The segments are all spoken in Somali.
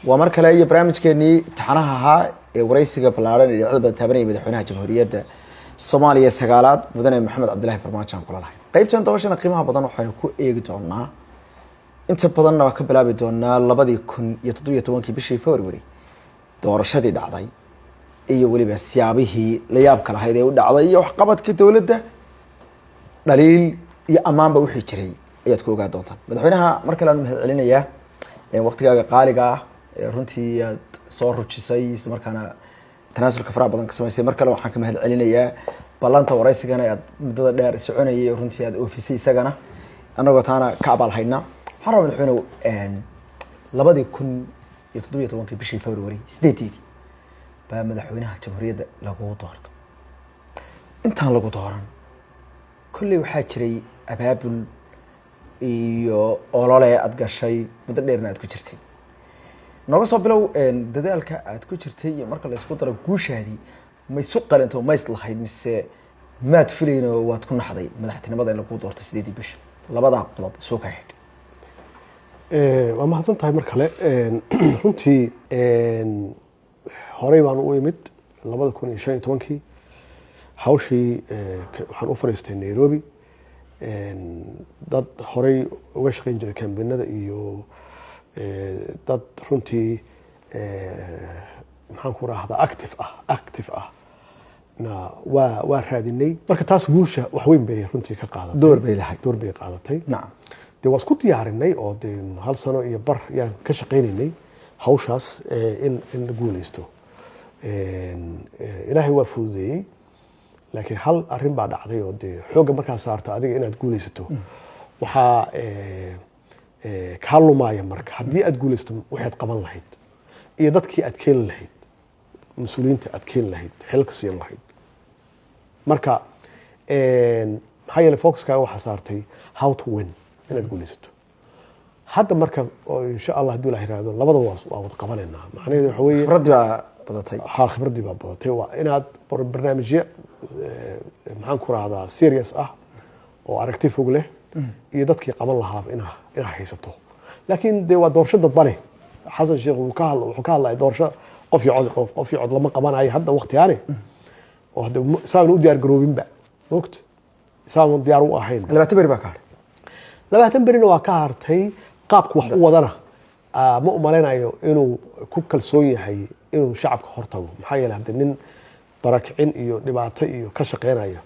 ومر كلا أي برامج كني تحناها ورئيسك بلارن اللي عقب تابعني مدحونها جمهورية الصومالية سجالات مدن محمد عبد الله فرماتشان كل الله قيبت أنت وش قيمها بدن وحنا كو إيجتونا أنت بدنا وكبلا بدونا لبدي يكون يتطوي توانك بشيء فوروري دور شدي دعضي أي ولي بس يابه لياب كلا هيدا ودعضي وحقبت كتولده دليل يا أمام بوحي شري يتكو قاعد دونتا مدحونها مر كلا نمهد علينا إياه وقتها قالقة runtii soo rujisay isla markaana tanaasulka faraha badan ka samaysay markale waxaan ka mahad celinayaa ballanta waraysigana aad muddada dheer soconayay runtii aad oofisay isagana anagoo taana ka abaalhayna waxaan rabaa madaxweynuhu 2017 bishii February 8 baa madaxweynaha jamhuuriyadda lagu doorto intaan lagu dooran kulli waxaa jiray abaabul iyo olole aad gashay muddo dheerna aad ku jirtay nooga soo bilow dadaalka aad ku jirtay iyo marka la isku daro guushaadii ma isu qalinto ma islahayd mise maad filayno waad ku naxday madaxtinimada in lagu doorto 8 bisha labada qodob soo ka xidh waa mahadsan tahay mar kale runtii horey baan u imid 2015 hawshii waxaan u fariistay Nairobi dad horey uga shaqeyn jiray kambanada iyo dad runtii maxaan ku raahdaa active ah na waa raadinay marka taas guusha wax weyn bay runtii ka qaadatay door bay qaadatay naam de waa isku diyaarinay oo de hal sano iyo bar yaan ka shaqeynaynay hawshaas in la guuleysto ilaahay waa fududeeyay laakiin hal arrin baa dhacday oo de xoogga markaa saarta adiga inaad guuleysato waxaa kaalumaya marka haddii aad guuleysto waxaad qaban lahayd iyo dadkii aad keeni lahayd mas'uuliyiinta aad keeni lahayd xilka siin lahayd marka maxaa yeelay focuskaaga waxaa saartay how to win inaad guuleysato hadda marka insha allah hadduu la yiraahdo labada waa wada qabanaynaa macnaheedu waxa weeye khibradii baa badatay waa inaad barnaamijyo maxaan ku raahdaa serious ah oo aragti fog leh iyo dadkii qaban lahaa inaa haysato laakiin de waa doorasho dadbane xasan sheekh wuxuu ka hadlay doorasho qof iyo cod lama qabanayo hadda waqtiyaane oo hadda saan u diyaar garoobinba waqti saan diyaar u ahayn 20 beri baa ka hartay 20 berina waa ka hartay qaabku wax u wadana ma u maleynayo inuu ku kalsoon yahay inuu shacabka hortago maxaa yeelay hadda nin barakicin iyo dhibaato iyo ka shaqeynaya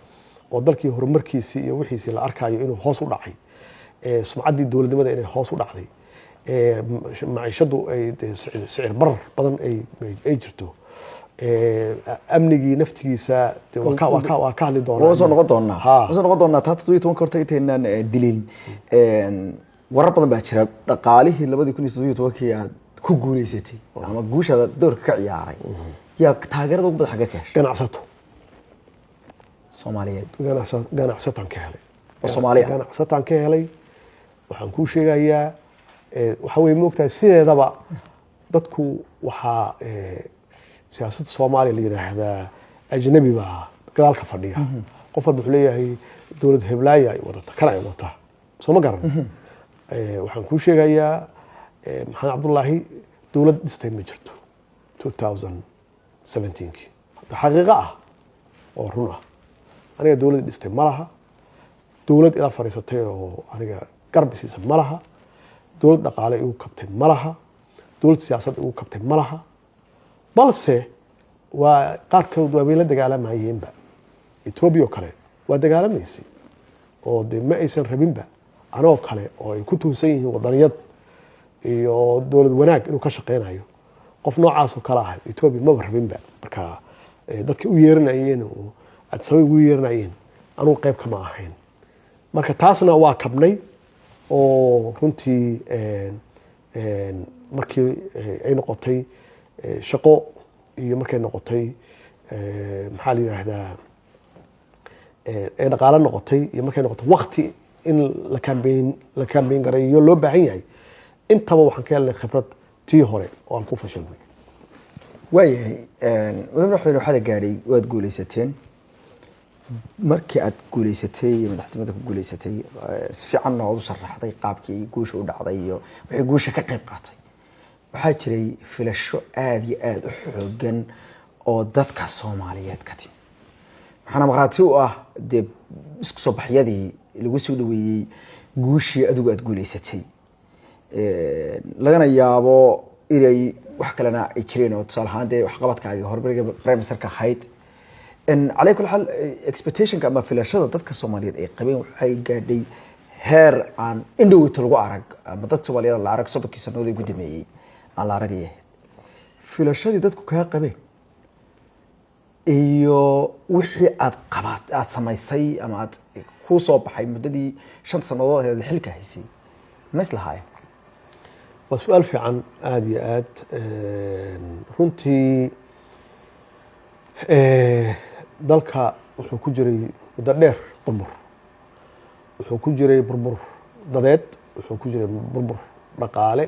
oo dalkii horumarkiisii iyo wixiisii la arkayo inuu hoos u dhacay sumcaddii dowladnimada inay hoos u dhacday maciishadu ay sicir barar badan ay jirto amnigii naftigiisa waa ka hadli doonaa soo noqon doonaa taa 17 horta intaynaan dilin warar badan baa jira dhaqaalihii 2017 aad ku guuleysatay ama guushaada doorka ka ciyaaray yaa taageerada ugu badan xagga ka heshay ganacsato Soomaaliyeed ganacsataan ka helay Soomaaliya ganacsataan ka helay waxaan ku sheegayaa waxa way moogtahay sideedaba dadku waxa siyaasadda Soomaaliya la yiraahdaa ajnabi baa gadaalka fadhiya qof walba wuxuu leeyahay dawlad heblaaya ay wadata kala ay wadata soo ma garan waxaan ku sheegayaa maxamed cabdullaahi dawlad dhistay ma jirto 2017 xaqiiqo ah oo run ah aniga dawladda dhistay ma laha dawlad ila fariisatay oo aniga garab siisa ma laha dawlad dhaqaale igu kabtay ma laha dawlad siyaasad igu kabtay ma laha balse waa qaar kale waa la dagaalamayeenba Ethiopia oo kale waa dagaalamaysi oo de ma aysan rabinba anoo kale oo ay ku tuusan yihiin wadaniyad iyo dawlad wanaag inuu ka shaqeynayo qof noocaas oo kala ah Ethiopia ma rabinba marka dadka u yeeranayeen oo aad sabay ugu yeeranayeen anuu qayb kama ahayn marka taasna waa kabnay oo runtii markii ay noqotay shaqo iyo markay noqotay maxaa la yiraahdaa ee dhaqaale noqotay iyo markay noqotay waqti in la campaign gareeyo loo baahan yahay intaba waxaan ka helnay khibrad tii hore oo aan ku fashilmay waayahay madaxweyne waxa la gaaray waad guuleysateen markii aad guuleysatay madaxtinimada ku guuleysatay si fiican oo u sharaxday qaabkii guusha u dhacday iyo wixii guusha ka qayb qaatay waxaa jiray filasho aada iyo aada u xoogan oo dadka Soomaaliyeed ka timi waxaana markhaati u ah dee isku soo baxyadii lagu soo dhaweeyey guushii adigu aad guuleysatay lagana yaabo inay wax kalena ay jireen oo tusaale ahaan dee waxqabadkaaga horumariga prime ministerka ahayd على كل حال expectation كما في الشهادة ضد كصوماليات أي قبيل وحي قاعدي هير عن إنه يتلقوا عرق ما ضد صوماليات العرق صدق يسنو ذي قدمي على عرقيه في الشهادة ضد كها قبيل إيو وحي عاد قبات عاد سمايسي أما عاد هو صوب حي مددي شنط سنوات هذه الحلقة هيسي مثل هاي وسؤال في عن آديات runtii dalka wuxuu ku jiray muddo dheer burbur wuxuu ku jiray burbur dadeed wuxuu ku jiray burbur dhaqaale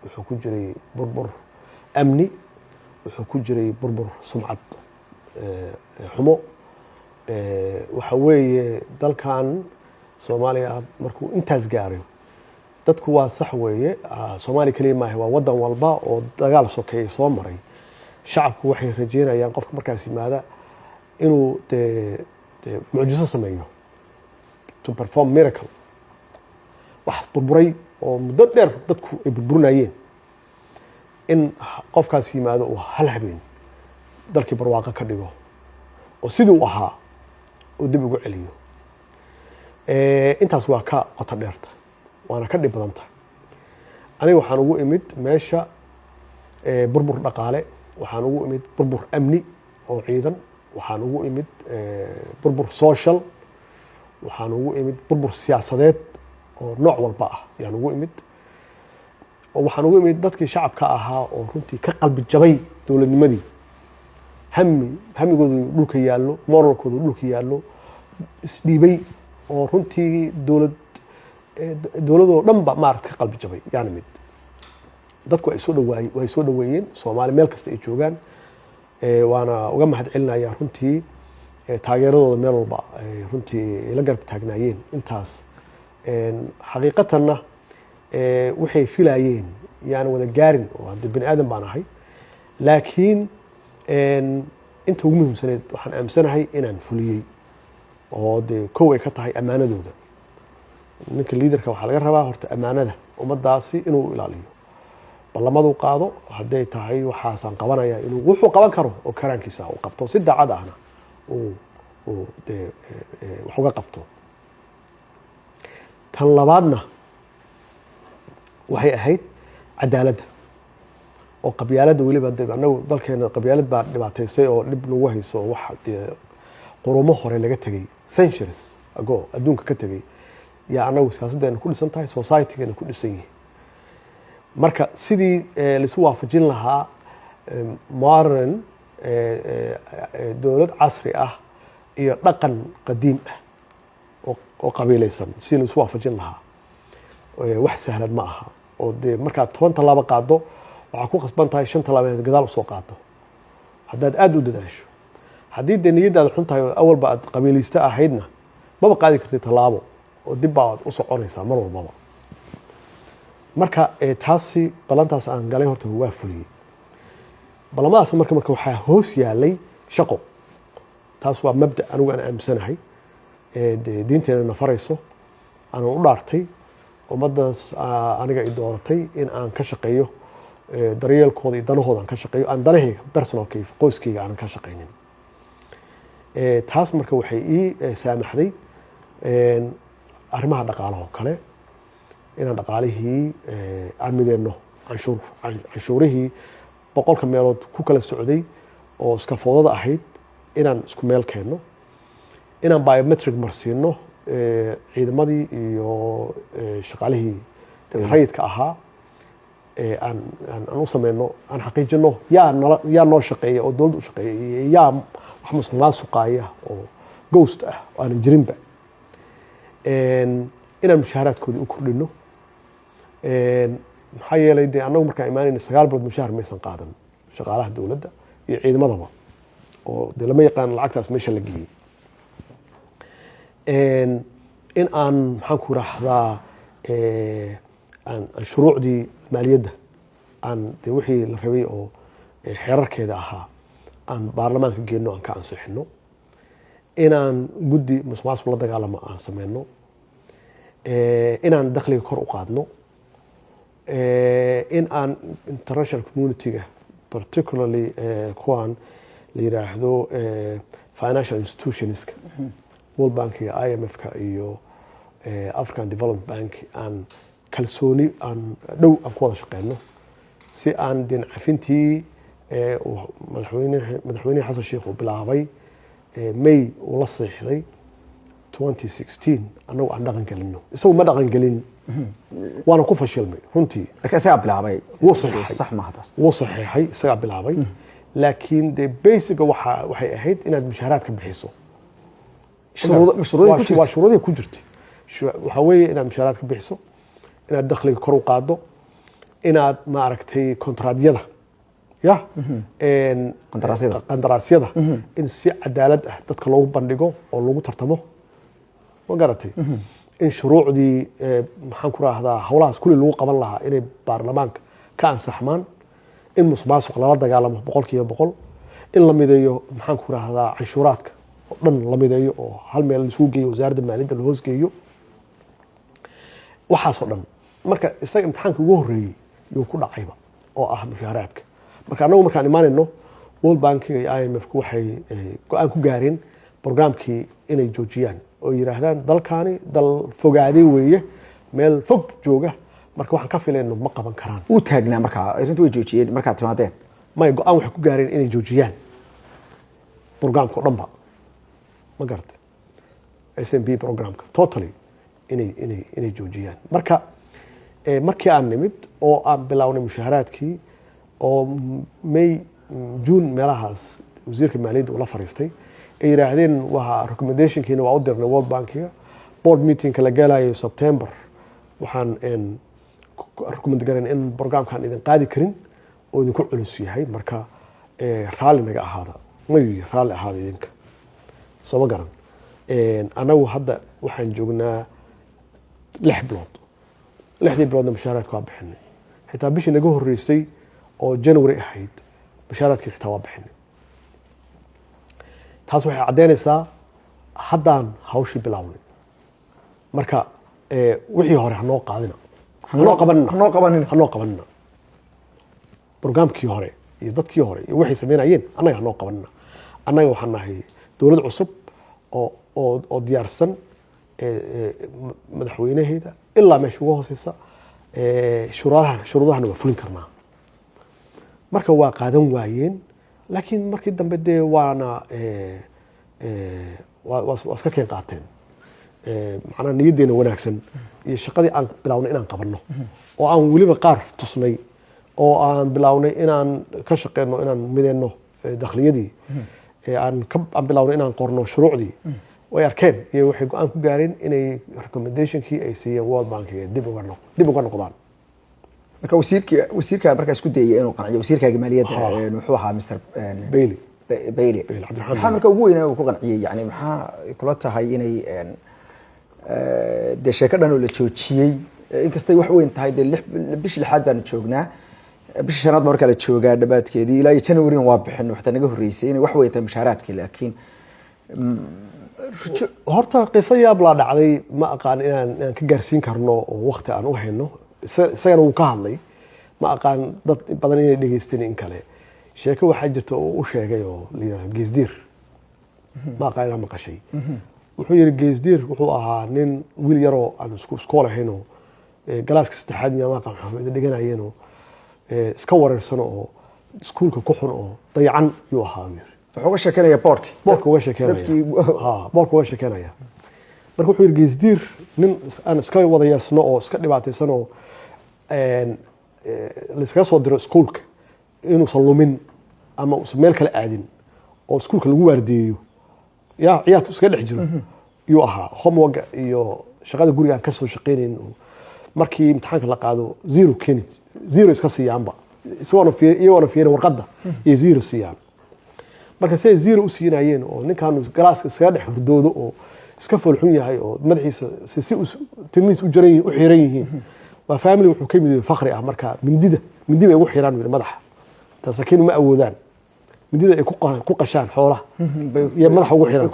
wuxuu ku jiray burbur amni wuxuu ku jiray burbur sumcad xumo waxa weeye dalkan Soomaaliya markuu intaas gaaray dadku waa sax weeye Soomaali kaliya maaha waa wadan walba oo dagaal sokeeyay soo maray shacabku waxay rajeynayaan qofka markaas yimaada inuu mucjiso sameeyo to perform miracle wax burburay oo muddo dheer dadku ay burburinayeen in qofkaas yimaado oo hal habeen dalkii barwaaqo ka dhigo oo sidii uu ahaa oo dib ugu celiyo intaas waa ka qoto dheerta waana ka dhib badan tahay aniga waxaan ugu imid meesha burbur dhaqaale waxaan ugu imid burbur amni oo ciidan waxaan ugu imid burbur social waxaan ugu imid burbur siyaasadeed oo nooc walba ah yaan ugu imid oo waxaan ugu imid dadkii shacabka ahaa oo runtii ka qalbi jabay dowladnimadii hamigoodu dhulka yaallo moralkoodu dhulka yaallo isdhiibay oo runtii dowladoo dhan ba maarad ka qalbi jabay yaan mid dadku ay soo dhaweeyeen Soomaali meel kasta ay joogaan waana uga mahad celinayaa runtii taageeradooda meel walba runtii la garab taagnaayeen intaas xaqiiqatanna waxay filayeen yaan wada gaarin oo hadda bani aadan baan ahay laakiin inta ugu muhiimsaneed waxaan aamsanahay inaan fuliyey oo de kow ay ka tahay amaanadooda ninka liidarka waxaa laga rabaa horta amaanada ummadaasi inuu ilaaliyo ballamadu qaado haday tahay waxaasan qabanaya inuu wuxuu qaban karo oo karaankiisa uu qabto si daacad ahna oo wax uga qabto tan labaadna waxay ahayd cadaaladda oo qabyaaladda waliba anagu dalkeena qabyaalad baa dhibaataysay oo dhib nagu hayso wax qurumo hore laga tagay centuries ago adduunka ka tagay yaa anagu siyaasaddeena ku dhisan tahay society-geena ku dhisan yahay marka sidii lisu waafajin lahaa modern dowlad casri ah iyo dhaqan qadiim ah oo qabiilaysan sidii lisu waafajin lahaa wax sahlan ma aha oo de markaad 10 talaabo qaado waxaa ku qasban tahay 5 talaabood gadaal usoo qaado haddaad aad u dadaasho haddii de niyadaada xun tahay oo awalba aad qabiilaysta ahaydna maba qaadi kartid talaabo oo dib baad u soconaysaa mar walbaba marka taasi balantaas aan galay horta waa fuliyay balamadaas marka waxaa hoos yaalay shaqo taas waa mabda anigu aan aamsanahay diinteena nafarayso aan u dhaartay ummadaas aniga i dooratay in aan ka shaqeeyo daryeelkooda iyo danahooda aan ka shaqeeyo aan danahayga personalkayga qoyskayga aan ka shaqeynin taas marka waxay ii saamaxday arrimaha dhaqaalaha oo kale inaan dhaqaalihii aan mideenno canshuurihii 100 meelood ku kala socday oo iska foodada ahayd inaan isku meel keenno inaan biometric marsiino ciidamadii iyo shaqaalihii rayidka ahaa aan u sameyno aan xaqiijino yaa noo shaqeeya oo dowladda u shaqeeya yaa wax musuqmaasuqaaya oo ghost ah oo aan jirinba inaan mushaaraadkoodii u kordhino maxaa yeelay dee annagu markaan imaanayna 9 bilood mushaar maysan qaadan shaqaalaha dowladda iyo ciidamadaba oo dee lama yaqaan lacagtaas meesha la geeyey in aan maxaan ku raahdaa aan shuruucdii maaliyadda aan dee wixii la rabay oo xeerarkeeda ahaa aan baarlamaanka geenno aan ka ansixino inaan guddi musuqmaasuq la dagaalamo aan sameyno inaan dakhliga kor u qaadno in aan international community-ga particularly kuwaan la yiraahdo financial institutionska World Bank-ga IMF-ka iyo African Development Bank aan kalsooni aan dhow aan ku wada shaqeyno si aan din cafintii madaxweyne Xasan Sheekh uu bilaabay May uu la saxiixday 2016 anagu aan dhaqan gelino isagu ma dhaqan gelin waana ku fashilmay runtii laakiin isaga bilaabay wuu saxiixay sax ma hadaas wuu saxiixay isaga bilaabay laakiin de basic waxay ahayd inaad mushaaraadka bixiso shuruudaha ku jirtay waxa weeye inaad mushaaraadka bixiso inaad dakhliga kor u qaado inaad maaragtay kontraadyada qandaraasyada in si cadaalad ah dadka loogu bandhigo oo lagu tartamo ma garatay in shuruucdii maxaan ku raahdaa howlahaas kulli lagu qaban lahaa inay baarlamaanka ka ansaxmaan in musuqmaasuq lala dagaalamo 100% in la mideeyo maxaan ku raahdaa canshuuraadka oo dhan la mideeyo oo hal meel la isugu geeyo wasaaradda maaliyadda la hoos geeyo waxaas oo dhan marka isaga imtixaanka ugu horeeyay yuu ku dhacayba oo ah mushaaraadka marka anagu markaan imaanayno World Bank iyo IMF waxay go'aan ku gaareen barnaamijkii inay joojiyaan oo yiraahdaan dalkaani dal fogaaday weeye meel fog jooga marka waxaan ka filayno ma qaban karaan uu taagnaa marka arintu way joojiyeen marka timaadeen may go'aan waxay ku gaareen inay joojiyaan barnaamijka dhanba ma gartay SMB programka totally inay joojiyaan marka markii aan nimid oo aan bilawnay mushaaraadkii oo May June meelahaas wasiirka maaliyadda uu la fariistay ay yiraahdeen waxa recommendationkiina waa u dirnay World Bank-ga board meeting kala galayo September waxaan recommend garan in barnaamijkan idin qaadi karin oo idinku culus yahay marka raali naga ahaada may raali ahaada idinka soo garan anagu hadda waxaan joognaa 6 bilood 6 biloodna mushaaraadka waa bixinay xitaa bishii naga horeysay oo January ahayd mushaaraadkii xitaa waa bixinay taas waxay cadeynaysaa haddaan hawshii bilawnay marka wixii hore hanoo qaadina hanoo qabanina barnaamijkii hore iyo dadkii hore iyo waxay sameynayeen annaga hanoo qabanina annaga waxaan nahay dowlad cusub oo diyaarsan madaxweynaheeda ilaa meesha ugu hooseysa shuruudahana waa fulin karnaa marka waa qaadan waayeen laakiin markii dambe dee waana waa iska keen qaateen macnaha niyaddeena wanaagsan iyo shaqadii aan bilawnay inaan qabanno oo aan weliba qaar tusnay oo aan bilawnay inaan ka shaqeyno inaan mideyno dakhliyadii aan bilawnay inaan qorno shuruucdii way arkeen iyo waxay go'aan ku gaareen inay recommendationkii ay siiyeen World Bank dib uga noqdaan marka wasiirka markaa isku dayay inuu qanciyo wasiirka maaliyadda wuxuu ahaa Mr Bailey maxaa marka ugu weynaa uu ku qanciyay yani maxaa kula tahay inay de sheekadhan oo la joojiyay inkastay wax weyn tahay de bishii 6aad baan joognaa bishii 5aad marka la joogaa dhabaadkeedii ilaa January waa bixin waxta naga horeysay inay wax weyn tahay mushaaraadkii laakiin horta qiso yaab la dhacday ma aqaan inaan ka gaarsiin karno oo waqti aan u hayno isagana uu ka hadlay ma aqaan dad badan inay dhageysteen in kale sheeko waxaa jirta oo u sheegay oo geesdiir ma aqaan inaan maqashay wuxuu yiri geesdiir wuxuu ahaa nin wiil yaroo aan iskool ahayn oo galaaska 3aad ma aqaan waxay dhiganayeen oo iska wareersan oo iskuulka ku xun oo dayacan yuu ahaa wuxuu uga sheekeynaya boorka uga sheekeynaya marka wuxuu yiri geesdiir nin aan iska wada yeesno oo iska dhibaataysan oo la iska soo diro iskuulka inuu salumin ama uu meel kale aadin oo iskuulka lagu waardiyeeyo ciyaalka iska dhex jiro yuu ahaa homework iyo shaqada guriga aan ka soo shaqeynayn markii imtixaanka la qaado zero iska siiyaanba iyagoona fiirin warqadda iyo zero siiyaan marka say zero u siinayeen oo ninkan galaaska iska dhex hurdoodo oo iska foolxun yahay oo madaxiisa si timiis u xiran yihiin waa family wuxuu ka yimid faqri ah marka mindi bay ugu xiraan wiil madaxa tasakiin ma awoodaan mindida ay ku qashaan xoolaha iyo madaxa ugu xiraan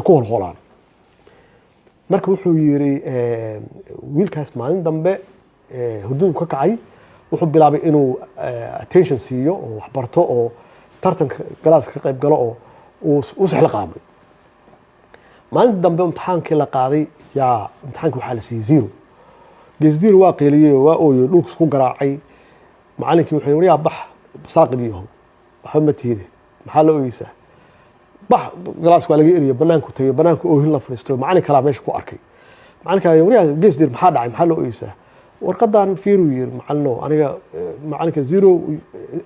ku holhoolaan marka wuxuu yiri wiilkaas maalin dambe hurdadu ka kacay wuxuu bilaabay inuu attention siiyo oo wax barto oo tartanka galaaska ka qayb galo oo uu saxla qaamay maalin dambe imtixaankii la qaaday yaa imtixaanka waxaa la siiyey zero geesdiir waa qeeliyey waa ooyo dhulka isku garaacay macallinkii wuxuu yiri yaa bax saaqidii waxba ma tiide maxaa la ooyeysaa bax galaaska waa laga eriyo banaanku tagay banaanku oohin la fariisto macallin kala meesha ku arkay macallinka yaa geesdiir maxaa dhacay maxaa la ooyeysaa warqadan fiiru yiri macallino aniga macallinka zero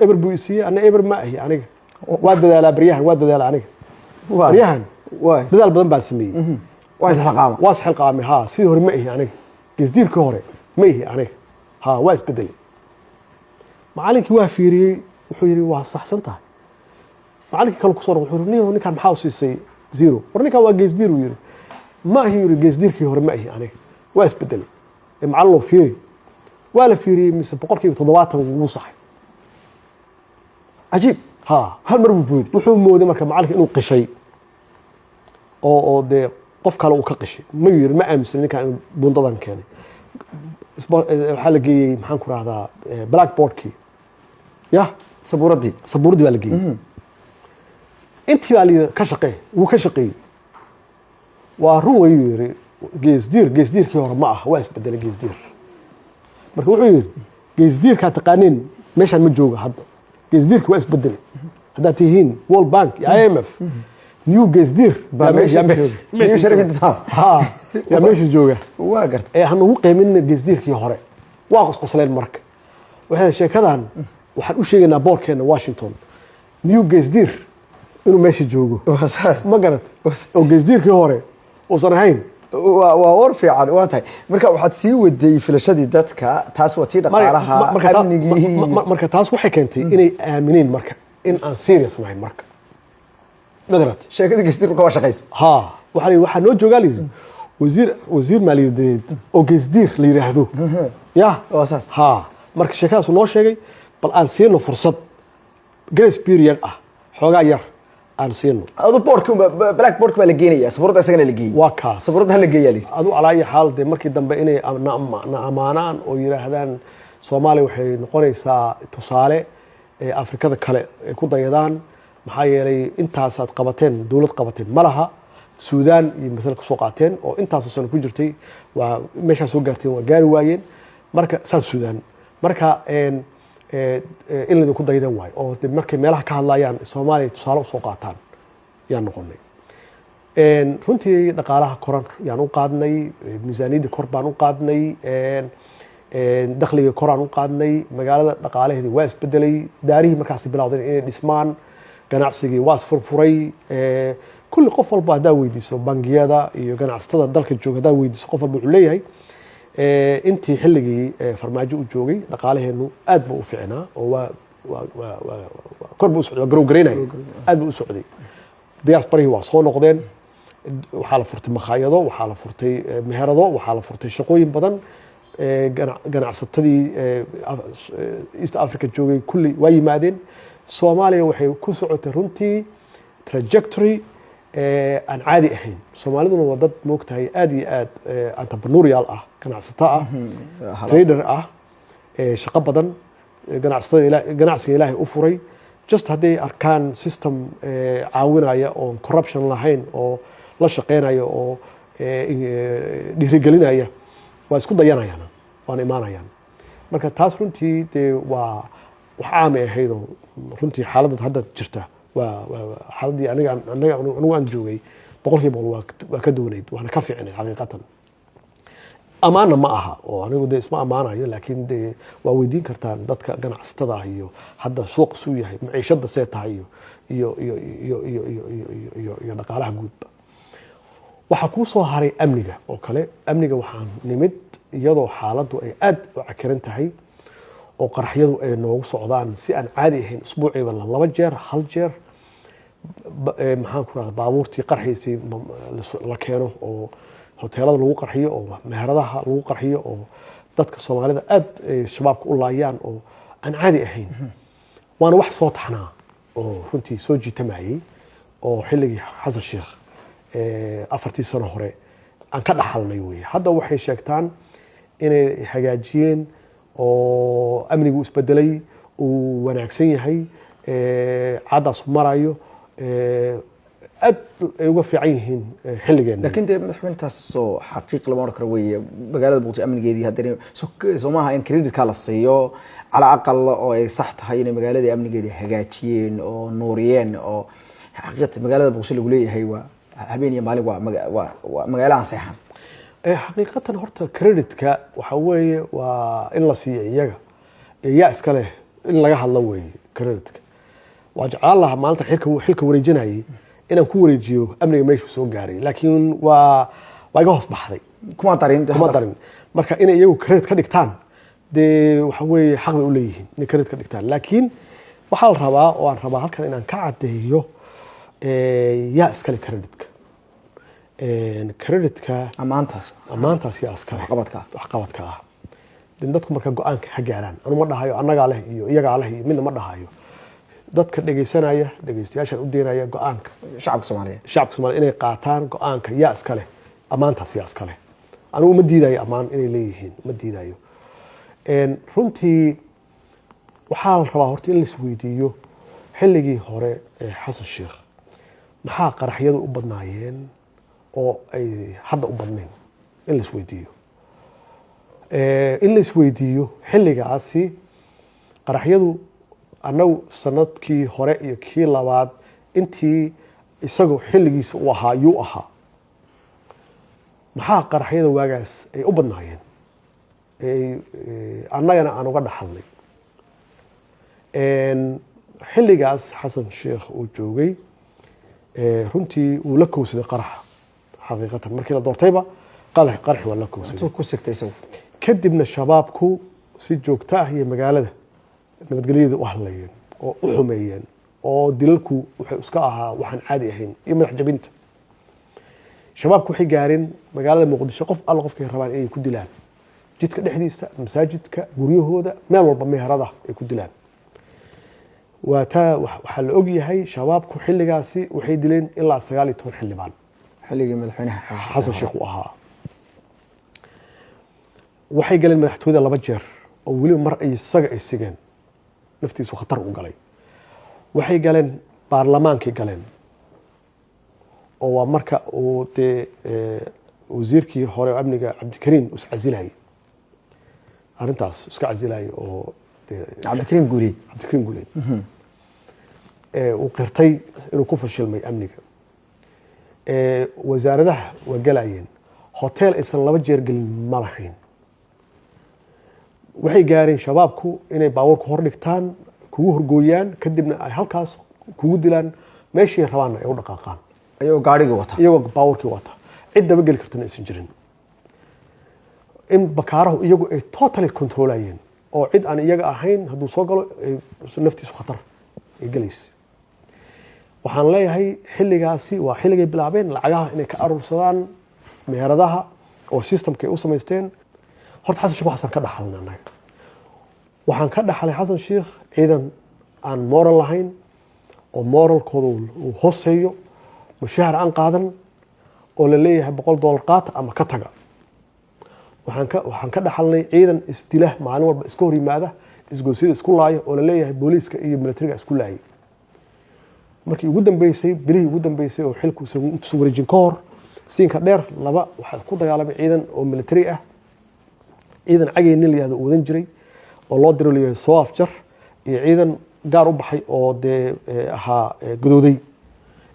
eber buu isiiyey ana eber ma ahi aniga waa dadaalaa aniga baryahan dadaal badan baa sameeyey waa isxilqaamay haa sidii hore ma ahi aniga geesdiirkii hore ma ahi aniga haa waa isbedelay macallinkii waa fiiriyey wuxuu yiri waa saxsan tahay macallinkii kale kusoo wuxuu yiri ninkan maxaa u siisay zero war ninkan waa geesdiir uu yiri ma ahi yiri geesdiirkii hore ma ahi aniga waa isbedelay macallin fiiri waa la fiiriyey mise 70% wuu saxay ajiib hal mar buu boodi wuxuu mooday marka macallinka inuu qishay oo de qof kale uu ka qishay ma yiri ma aaminsan ninkan bundadan keenay waxaa la geeyey maxaan ku raahdaa blackboardkii ya sabuuradii baa la geeyey intii baa la ka shaqeey wuu ka shaqeeyey waa run wayuu yiri geesdiirkii hore ma ah waa isbedelay geesdiir marka wuxuu yiri geesdiirka taqaaniin meeshaan ma jooga hadda geesdiirkii waa isbedelay haddaad tihiin World Bank iyo IMF new geesdiir baa meesha jooga waa gartay hanu ugu qiimin geesdiirkii hore waa qosqosleen marka waxay sheekadan waxaan u sheegaynaa boorkeena Washington new geesdiir inuu meesha joogo ma garat oo geesdiirkii hore uusan ahayn waa war fiican waa tahay marka waxaad sii waday filashadii dadka taas waa tii dhaqaalaha amnigii marka taas waxay keentay inay aamineen marka in aan serious nahay marka magarat sheekada geesdiir marka waa shaqaysa waxaa noo joogaa layidhi wasiir maaliyadeed oo geesdiir la yidhaahdo marka sheekadaas noo sheegay bal aan siino fursad grace period xoogaa yar aan siino adu blackboardka baa la geenaya sabuurada isagana la geeyey waa kaa sabuurada la geeyaa adu calaa iyo xaal dee markii dambe inay na amaanaan oo yidhaahdaan Soomaaliya waxay noqonaysaa tusaale Afrikada kale ay ku dayadaan maxaa yeelay intaasaad qabateen dawlad qabateen ma laha Suudaan iyo masal ka soo qaateen oo intaas sano ku jirtay waa meesha soo gaarteen waa gaari waayeen marka South Suudaan marka in la ku daydan waay oo markay meelaha ka hadlayaan Soomaaliya tusaale soo qaataan yaan noqonay runtii dhaqaalaha koran yaan u qaadnay miisaaniyada kor baan u qaadnay dakhliga koraan u qaadnay magaalada dhaqaalaheedii waa isbedelay daarihii markaas bilowday inay dhismaan ganacsigii waa isfurfuray kulli qof walba hadaa weydiiso bangiyada iyo ganacsatada dalka jooga hadaa weydiiso qof walba wuxuu leeyahay intii xilligii farmaajo u joogay dhaqaalaheenu aad buu u fiicnaa oo kor buu u socday garow gareynay aad buu u socday diasporihii waa soo noqdeen waxaa la furtay makhaayado waxaa la furtay meherado waxaa la furtay shaqooyin badan ganacsatadii East Africa joogay kulli waa yimaadeen Soomaaliya waxay ku socotay runtii trajectory aan caadi ahayn Soomaaliduna waa dad moogtahay aad iyo aad entrepreneurial ganacsato trader shaqo badan ganacsiga Ilaahay u furay just hadday arkaan system caawinaya oo corruption lahayn oo la shaqeynaya oo dhiirigelinaya waa isku dayanayaan waan imaanayaan marka taas runtii dee waa wax caam ahayd oo runtii xaaladda hadda jirta waa xaaladii anigu aan joogay 100% waa ka duwanayd waana ka fiicnay xaqiiqatan amaana ma aha oo anigu de isma amaanayo laakiin de waa weydiin kartaan dadka ganacsatada iyo hadda suuq suu yahay maciishada see tahay iyo dhaqaalaha guudba waxa ku soo haray amniga oo kale amniga waxaan nimid iyadoo xaaladdu ay aad u cakiran tahay oo qaraxyadu ay noogu socdaan si aan caadi ahayn usbuuciiba laba jeer hal jeer maxaan ku raahdaa baabuurtii qarxiisay la keeno oo hoteelada lagu qarxiyo oo meheradaha lagu qarxiyo oo dadka Soomaalida aad shabaabka u laayaan oo aan caadi ahayn waana wax soo taxnaa oo runtii soo jiitamayay oo xilligii Xasan Sheekh 4 sano hore aan ka dhaxalnay weeye hadda waxay sheegtaan inay hagaajiyeen oo amnigu isbedelay uu wanaagsan yahay cadaas marayo aad ay uga fiican yihiin xilligeena laakiin de madaxweynahaas soo xaqiiq lama oran karo weeye magaalada Muqdisho amnigeedii haddana Soomaaliya in credit ka la siiyo على أقل أو صح هاي المجالات دي أمن جدي هجاتين أو نوريين أو حقيقة المجالات بوصل يقولي هي هبيني مالي ومجالات صحيحة حقيقة هرت كريدت كا وحوي وإن الله سيئة يا إسكاله إن الله يحل وي كريدت وأجعل الله مالته حلك وريجنا هي إن كوريجيو أمن ما يشوف سوق جاري لكن ويجهز بحذي كم طارين مركا إن يجو كريدت كدكتان de waxa weeye xaq bay u leeyihiin inay credit ka dhigtaan laakiin waxa la rabaa oo aan rabaa halkan inaan ka cadeeyo yaa iskale creditka amaantaas yaa iskale waxqabadka ah dadku marka go'aanka ha gaaraan anu ma dhahayo annagaa leh iyo iyagaa leh iyo midna ma dhahayo dadka dhegeystayaashan u deenaya go'aanka shacabka Soomaaliya inay qaataan go'aanka yaa iskale amaantaas yaa iskale anu ma diidayo amaan inay leeyihiin ma diidayo runtii waxaa la rabaa horta in la isweydiiyo xilligii hore ee Xasan Sheekh maxaa qaraxyadu u badnaayeen oo ay hadda u badnayn in la isweydiiyo xilligaasi qaraxyadu annagu sanadkii hore iyo kii labaad intii isagoo xilligiisa u ahaa yuu ahaa maxaa qaraxyada waagaas ay u badnaayeen annagana aan uga dhaxalnay xilligaas Xasan Sheekh uu joogay runtii uu la kowsaday qaraxa xaqiiqatan markii la doortayba qarax waa la kowsaday ku sigtay isagu kadibna shabaabku si joogto ah iyo magaalada nabadgelyada u hadlayeen oo u xumeeyeen oo dilalku wuxuu iska ahaa waxaan caadi ahayn iyo madax jabinta shabaabku waxay gaareen magaalada Muqdisho qof alla qofkay rabaan inay ku dilaan jidka dhexdiisa masaajidka guryahooda meel walba meherada ay ku dilaan waxa la og yahay shabaabku xilligaasi waxay dileen ilaa 19 xildhibaan xilligii madaxweynaha Xasan Sheekh u ahaa waxay galeen madaxtooyada 2 jeer oo waliba mar ay isaga ay sigeen naftiisu khatar u galay waxay galeen baarlamaankii galeen oo waa marka uu wasiirkii hore amniga Cabdikariin us casilay arintaas iska casilay oo Cabdikariin Guuleed uu qirtay inuu ku fashilmay amniga wasaaradaha waa galayeen hotel aysan 2 jeer gelin ma lahayn waxay gaareen shabaabku inay baawarku hor dhigtaan kugu horgooyaan kadibna ay halkaas kugu dilaan meeshii rabaana ay u dhaqaaqaan ayagoo gaarigii wata iyagoo baawarkii wata cid daba geli kartana aysan jirin in bakaarahu iyagu ay totally controlayeen oo cid aan iyaga ahayn hadduu soo galo naftiisu khatar ay galayso waxaan leeyahay xilligaasi waa xilligay bilaabeen lacagaha inay ka aruursadaan meheradaha oo systemka ay u samaysteen horta Xasan Sheekh waxaan ka dhaxalnay annaga waxaan ka dhaxalay Xasan Sheekh ciidan aan moral lahayn oo moralkoodu uu hooseeyo mushahar aan qaadan oo la leeyahay $100 qaata ama ka taga waxaan ka dhaxalnay ciidan isdilah maalin walba iska hor yimaada isgoosida isku laayo oo la leeyahay booliiska iyo militariga isku laayay markii ugu dambeysay oo xilku soo wareejin ka hor siinka dheer laba waxa ku dagaalamay ciidan oo military ah ciidan cagayni la yiraahdo wadan jiray oo loo diro leeyahay soo afjar iyo ciidan gaar u baxay oo ahaa gudooday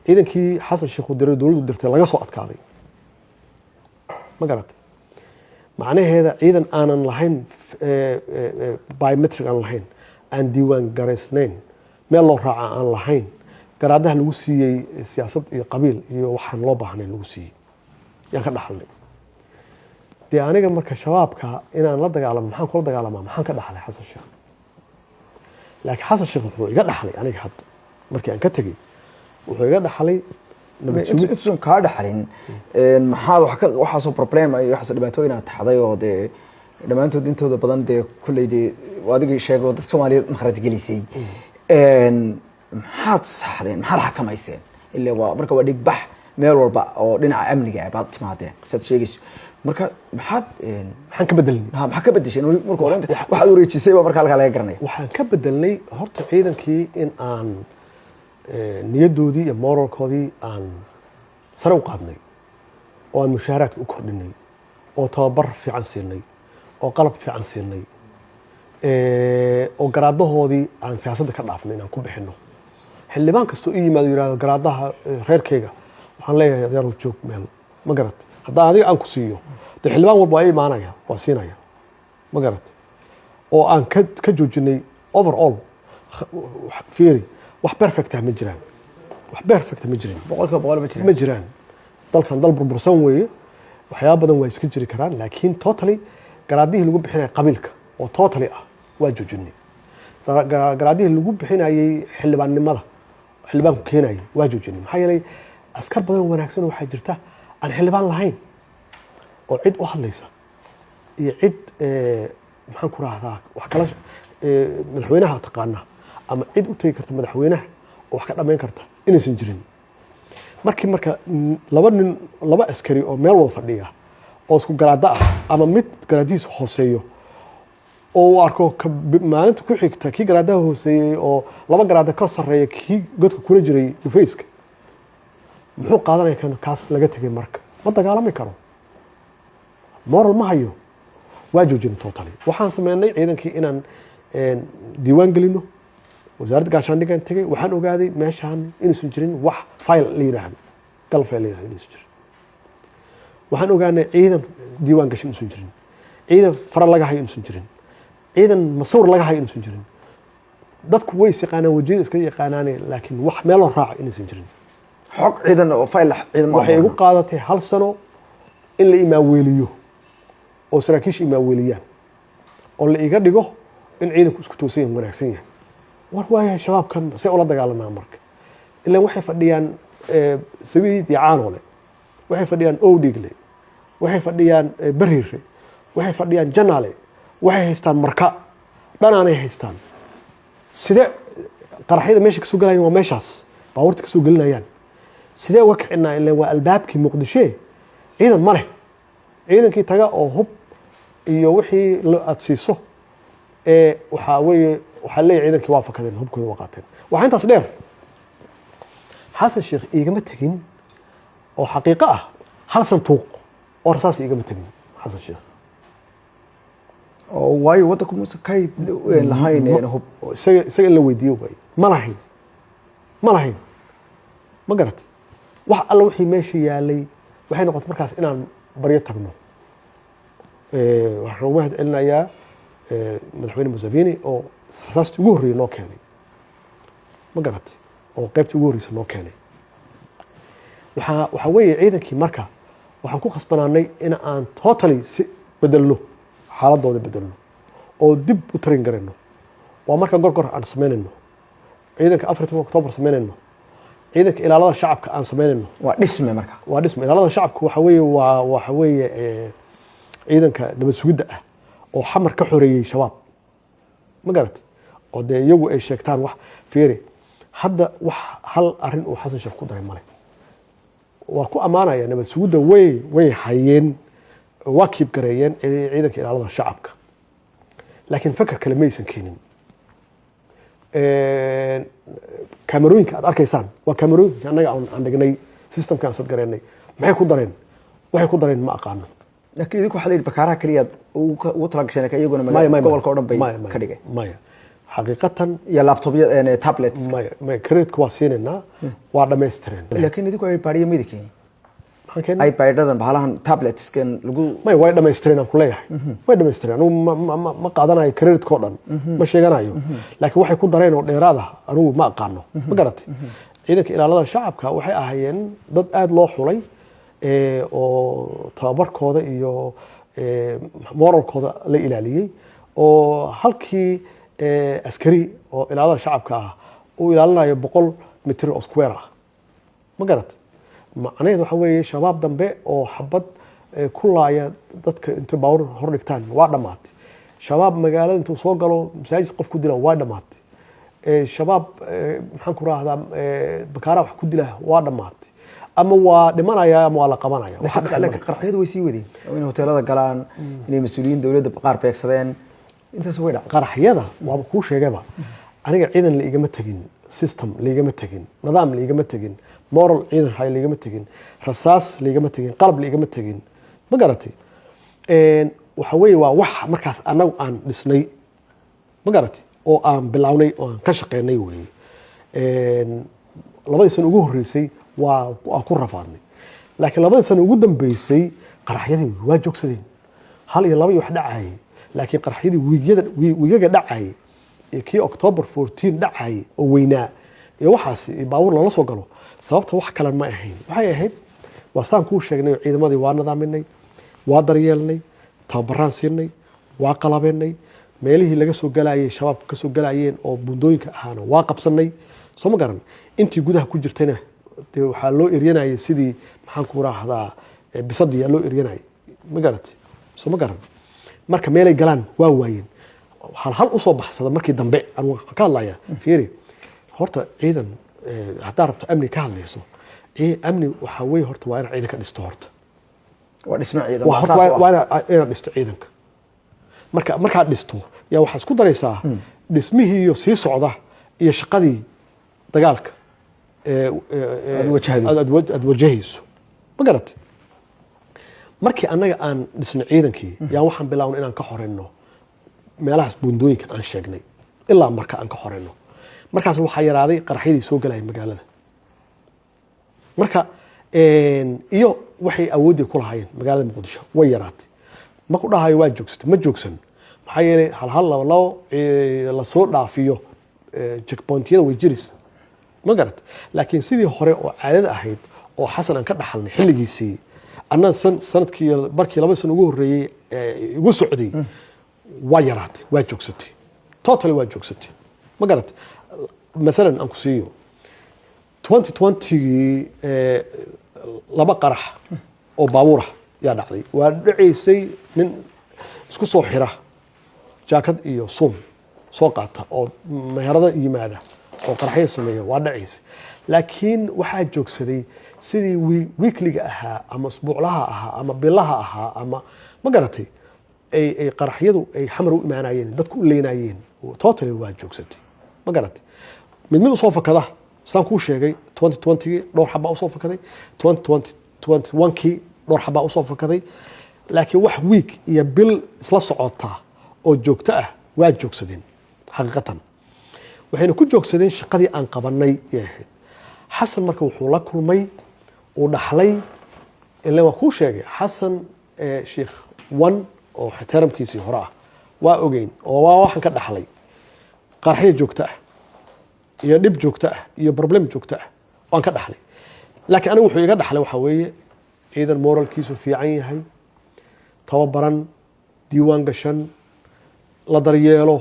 ciidankii Xasan Sheekh uu diray dawladdu dirtay laga soo adkaaday ma garatay macnaheeda ciidan aanan lahayn biometric aan lahayn aan diiwaan garaysnayn meel loo raaca aan lahayn garaadaha lagu siiyey siyaasad iyo qabiil iyo waxaan loo baahnay lagu siiyey yaan ka dhaxalnay dee aniga marka shabaabka inaan la dagaalamo maxaan kula dagaalamaa maxaan ka dhaxlay Xasan Sheekh laakiin Xasan Sheekh wuxuu iga dhaxlay aniga hadda markii aan ka tagay wuxuu iga dhaxlay intuusan kaa dhaxalin maxaad waxaasoo problem iyo waxaasoo dhibaatooyin aad taxday oo dee dhammaantood intooda badan dee kulley adigii sheego dad Soomaaliyeed makhrad gelisay maxaad saxdeen maxaad xakamayseen ilaa waa marka waa dhigbax meel walba oo dhinaca amniga ah baad timaadeen sad sheegayso marka maxaan ka bedelnay maxaa ka bedeshay marka waxa uu reejisay marka halka laga garanay waxaan ka bedelnay horta ciidankii in aan niyadoodii iyo moralkoodii aan sare u qaadnay oo aan mushaaraadka u kordhinay oo tababar fiican siinay oo qalab fiican siinay oo garaadahoodii aan siyaasadda ka dhaafnay inaan ku bixino xildhibaan kastoo ii yimaado yiraahdo garaadaha reerkayga waxaan leeyahay adeer joog meel ma garat haddaan adiga aan ku siiyo de xildhibaan walba waa imaanaya waa siinaya ma garat oo aan ka joojinay overall fiiri wax perfect ah ma jiraan wax perfect ma jirin boqolkiiba ma jiraan dalkan dal burbursan weeye waxyaabo badan waa iska jiri karaan laakiin totally garaadihii lagu bixinay qabiilka oo totally ah waa joojinay garaadihii lagu bixinayay xildhibaannimada xildhibaanku keenayay waa joojinay maxaa yeelay askar badan wanaagsan waxaa jirta aan xildhibaan lahayn oo cid u hadlaysa iyo cid maxaan ku raahdaa wax kala madaxweynaha taqaana ama cid u tagi karta madaxweynaha oo wax ka dhamayn karta inaysan jirin marka laba askari oo meel wada fadhiya oo isku garaada ah ama mid garaadihiisa hooseeyo oo uu arko maalinta ku xigta kii garaadaha hooseeyey oo laba garaada ka sarreeya kii godka kula jiray dhufayska muxuu qaadanaya kan kaas laga tegay marka ma dagaalami karo moral ma hayo waa joojin totally waxaan sameynay ciidankii inaan diiwaan gelino wasaaradda gaashaandhiggan tegay waxaan ogaaday meeshaan inaysan jirin wax file la yiraahdo gal file la yiraahdo inaysan jirin waxaan ogaanay ciidan diiwaan gashan inaysan jirin ciidan fara laga hayo inaysan jirin ciidan masawir laga hayo inaysan jirin dadku way yaqaanaan wajiyada iska yaqaanaaneen laakiin wax meel loo raaco inaysan jirin xog ciidan oo file ciidan ma waxay igu qaadatay hal sano in la imaaweeliyo oo saraakiisha imaaweeliyaan oo la iga dhigo in ciidanku isku toosan yahay wanaagsan yahay war waayahay shabaabkan say ula dagaalamaa marka ilaa waxay fadhiyaan sabiid iyo caanoole waxay fadhiyaan owdhigle waxay fadhiyaan bariire waxay fadhiyaan janaale waxay haystaan marka dhanaanay haystaan sidee qaraxyada meesha kasoo galayaan waa meeshaas baabuurta kasoo gelinayaan sidee uga kicinaa ilaa waa albaabkii muqdishe ciidan ma leh ciidankii taga oo hub iyo wixii aad siiso waxaa weeye waxaa leeyahay ciidankii waa fakadeen hubkooda waa qaateen waxaa intaas dheer xasan sheekh igama tegin oo xaqiiqo ah hal santuuq oo rasaas igama tegin xasan sheekh oo waayo waddanku muuse kay lahayn hub isaga in la weydiiyo waayo ma lahayn ma garatay wax alla wixii meesha yaalay waxay noqotay markaas inaan baryo tagno waxaan uga mahad celinayaa madaxweyne Museveni oo rasaastii ugu horreeyay noo keenay ma garatay oo qaybtii ugu horreysay noo keenay waxaa weeye ciidankii marka waxaan ku khasbanaanay in aan totally si bedelno xaaladooda bedelno oo dib u tarin garayno waa marka gorgor aan samaynayno ciidanka 4 Oktoobar samaynayno ciidanka ilaalada shacabka aan samaynayno waa dhisme marka waa dhisme ilaalada shacabka waxa weeye ciidanka nabad sugidda ah oo xamar ka xoreeyay shabaab ma garatay oo dee iyagu ay sheegtaan wax fiiri hadda wax hal arrin uu xasan sheekh ku daray male waa ku ammaanaya nabad sugidda way hayeen waa kiib gareeyeen ciidanka ilaalada shacabka laakiin fakar kale maysan keenin kaamarooyinka aad arkaysaan waa kaamarooyinka annaga aan dhignay systemka aan sad gareennay maxay ku dareen waxay ku dareen ma aqaano laakiin idinku waxaa la yidhi bakaaraha keliya ugu talagasheen iyaguna gobolka oo dhan bay ka dhigay maya xaqiiqatan iyo laptopyada tablets maya credit-ka waa siinaynaa waa dhammaystireen laakiin idinku ay baadhiyo midikeeni maxaan keenay iPad-adan bahalahan tabletskan lagu maya way dhammaystireen aan ku leeyahay way dhammaystireen anugu ma qaadanayo credit-ka oo dhan ma sheeganayo laakiin waxay ku dareen oo dheeraad ah anugu ma aqaano ma garatay ciidanka ilaalada shacabka waxay ahaayeen dad aada loo xulay oo tababarkooda iyo moralkooda la ilaaliyey oo halkii askari oo ilaalada shacabka ah uu ilaalinayo 100 mitir oo square ah ma garat macnaheedu waxa weeye shabaab dambe oo xabad kullaaya dadka inta baawur hor dhigtaan waa dhamaatay shabaab magaalada intuu soo galo masaajid qof ku dila waa dhamaatay shabaab maxaan ku raahdaa bakaara wax ku dila waa dhamaatay ama waa dhimanaya ama waa la qabanaya laakiin qaraxyadu way sii wadeen in hoteelada galaan inay mas'uuliyiin dawladda qaar beegsadeen intaas way dhacday qaraxyada waaba kuu sheegayba aniga ciidan la igama tagin system la igama tagin nidaam la igama tagin moral ciidan hay la igama tagin rasaas la igama tagin qalab la igama tagin ma garatay waxa weeye waa wax markaas anagu aan dhisnay ma garatay oo aan bilownay oo aan ka shaqeynay weeye labadii sano ugu horeysay waa ku rafaadnay laakiin labadii sano ugu dambeysay qaraxyadii waa joogsadeen hal iyo laba iyo wax dhacayay laakiin qaraxyadii wiigaga dhacayay iyo kii October 14 dhacayay oo weynaa iyo waxaas baawur lala soo galo sababta wax kale ma ahayn waxay ahayd wasaan ku sheegnay ciidamadii waa nadaaminay waa daryeelnay tababaraan siinay waa qalabeynay meelihii laga soo galayay shabaab ka soo galayeen oo bundooyinka ahaana waa qabsanay soo ma garan intii gudaha ku jirtayna waxaa loo eryanayay sidii maxaan ku raahdaa bisadii loo eryanayay ma garatay soo ma garan marka meelay galaan waa waayeen hal u soo baxsada markii dambe aan ka hadlayaa fiiri horta ciidan hadaa rabto amni ka hadlayso amni waxa weeye horta waa in ciidanka dhisto horta waa dhisma ciidan waa in dhisto ciidanka markaa dhisto yaa waxaa isku daraysaa dhismihii iyo sii socda iyo shaqadii dagaalka aad wajahayso ma garatay markii annaga aan dhisnay ciidankii yaa waxaan bilaabnay inaan ka horeyno meelahaas buundooyinka aan sheegnay ilaa marka aan ka horeyno markaas waxaa yaraaday qaraxyadii soo galayay magaalada marka iyo waxay awoodii ku lahaayeen magaalada muqdisho way yaraatay ma ku dhahayo waa joogsatay ma joogsan maxaa yeelay hal labo la soo dhaafiyo checkpointyada way jiraysa ma garat laakiin sidii hore oo caadada ahayd oo xasan aan ka dhaxalnay xilligiisii annan sanadkii barkii laba sano ugu horeeyay ugu socday waa yaraatay waa joogsatay totally waa joogsatay ma garat مثلا aan ku siiyo 2020 laba qarax oo baabuur yaa dhacday waa dhaceysay nin isku soo xira jaakad iyo suum soo qaata oo meherada yimaada oo qaraxyo sameeya waa dhaceysay laakiin waxaa joogsaday sidii weekliga ahaa ama usbuuclaha ahaa ama bilaha ahaa ama ma garatay ay qaraxyadu ay xamar u imaanayeen dadku u leynayeen totally waa joogsatay ma garatay mid soo fakada saan ku sheegay 2020 dhowr xaba u soo fakaday 2021 dhowr xaba u soo fakaday laakiin wax week iyo bil isla socota oo joogto ah waa joogsadeen xaqiiqatan waxayna ku joogsadeen shaqadii aan qabanay yahay xasan marka wuxuu la kulmay oo dhaxlay ilaa waa ku sheegay xasan sheekh wan oo xitaramkiisii hore ah waa ogeyn oo waa waxan ka dhaxlay qarxiyo joogto ah iyo dib joogto ah iyo problem joogto ah waan ka dhaxlay laakiin anigu wuxuu iga dhaxlay waxa weeye ciidan moralkiisu fiican yahay tababaran diiwaan gashan la daryeelo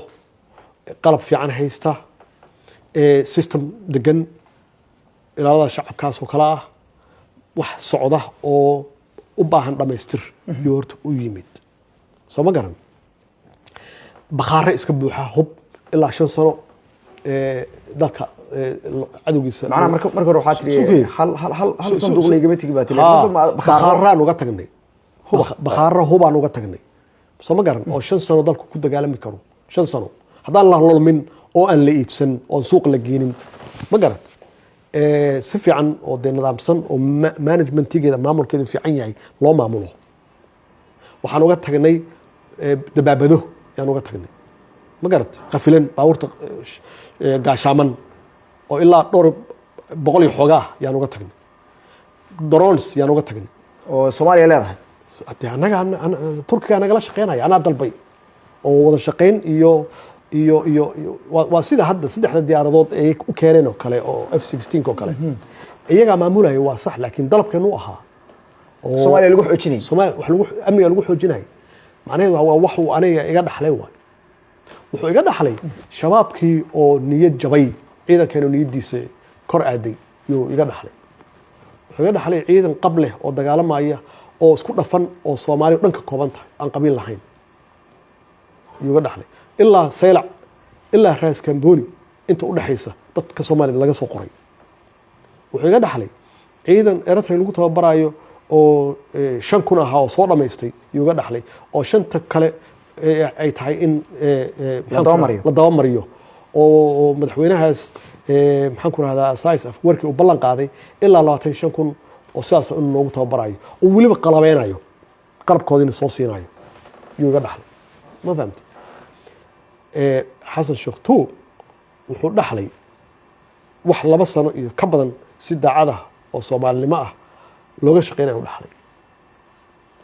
qalab fiican haysta system degan ilaalada shacabkaas oo kala ah wax socda oo u baahan dhamaystir iyo horta u yimid soo ma garan baqaare iska buuxa hub ilaa 5 sano dalka cadowgiisa macna marka hore waxaa tiri hal sanduuq leegama tigi baa tiri baqaaraan uga tagnay baqaara hubaan uga tagnay soo ma garan oo 5 sano dalku ku dagaalami karo 5 sano haddaan la lulmin oo aan la iibsan oo suuq la geenin ma garan si fiican oo nidaamsan oo managementigeeda maamulkeedu fiican yahay loo maamulo waxaan uga tagnay dabaabado yaan uga tagnay ma garat qafilan baawurta gaashaaman oo ilaa dhowr boqol iyo xoogaa yaan uga tagnay drones yaan uga tagnay oo Soomaaliya leedahay anaga Turkiga anaga la shaqeynaya ana dalbay oo wada shaqeyn iyo waa sida hadda saddexda diyaaradood ay u keeneen oo kale oo F16 oo kale iyaga maamulay waa sax laakiin dalabkan uu ahaa oo Soomaaliya lagu xoojinay Soomaaliya wax lagu amniga lagu xoojinay macnaheedu waa wax uu aniga iga dhaxlay wuxuu iga dhaxlay shabaabkii oo niyad jabay ciidankeenu niyadiisa kor aaday iyo iga dhaxlay wuxuu iga dhaxlay ciidan qab leh oo dagaalamaya oo isku dhafan oo Soomaali dhan ka kooban tahay aan qabiil lahayn yuu ga dhaxlay ilaa Saylac ilaa Raas Kamboni inta u dhaxaysa dadka Soomaalida laga soo qoray wuxuu iga dhaxlay ciidan Eritrea lagu tababarayo oo 5,000 ah oo soo dhameystay yuu ga dhaxlay oo shanta kale ay tahay in la daba mariyo oo madaxweynahaas maxaan ku rahdaa Isaias Afwerki uu ballan qaaday ilaa 25,000 oo sidaas in loogu tababarayo oo waliba qalabeynayo qalabkoodina soo siinayo yuu ga dhaxlay ma fahamtay Xasan Sheekh Tuu wuxuu dhaxlay wax 2 sano iyo ka badan si daacada oo Soomaalinimo ah looga shaqeynayo u dhaxlay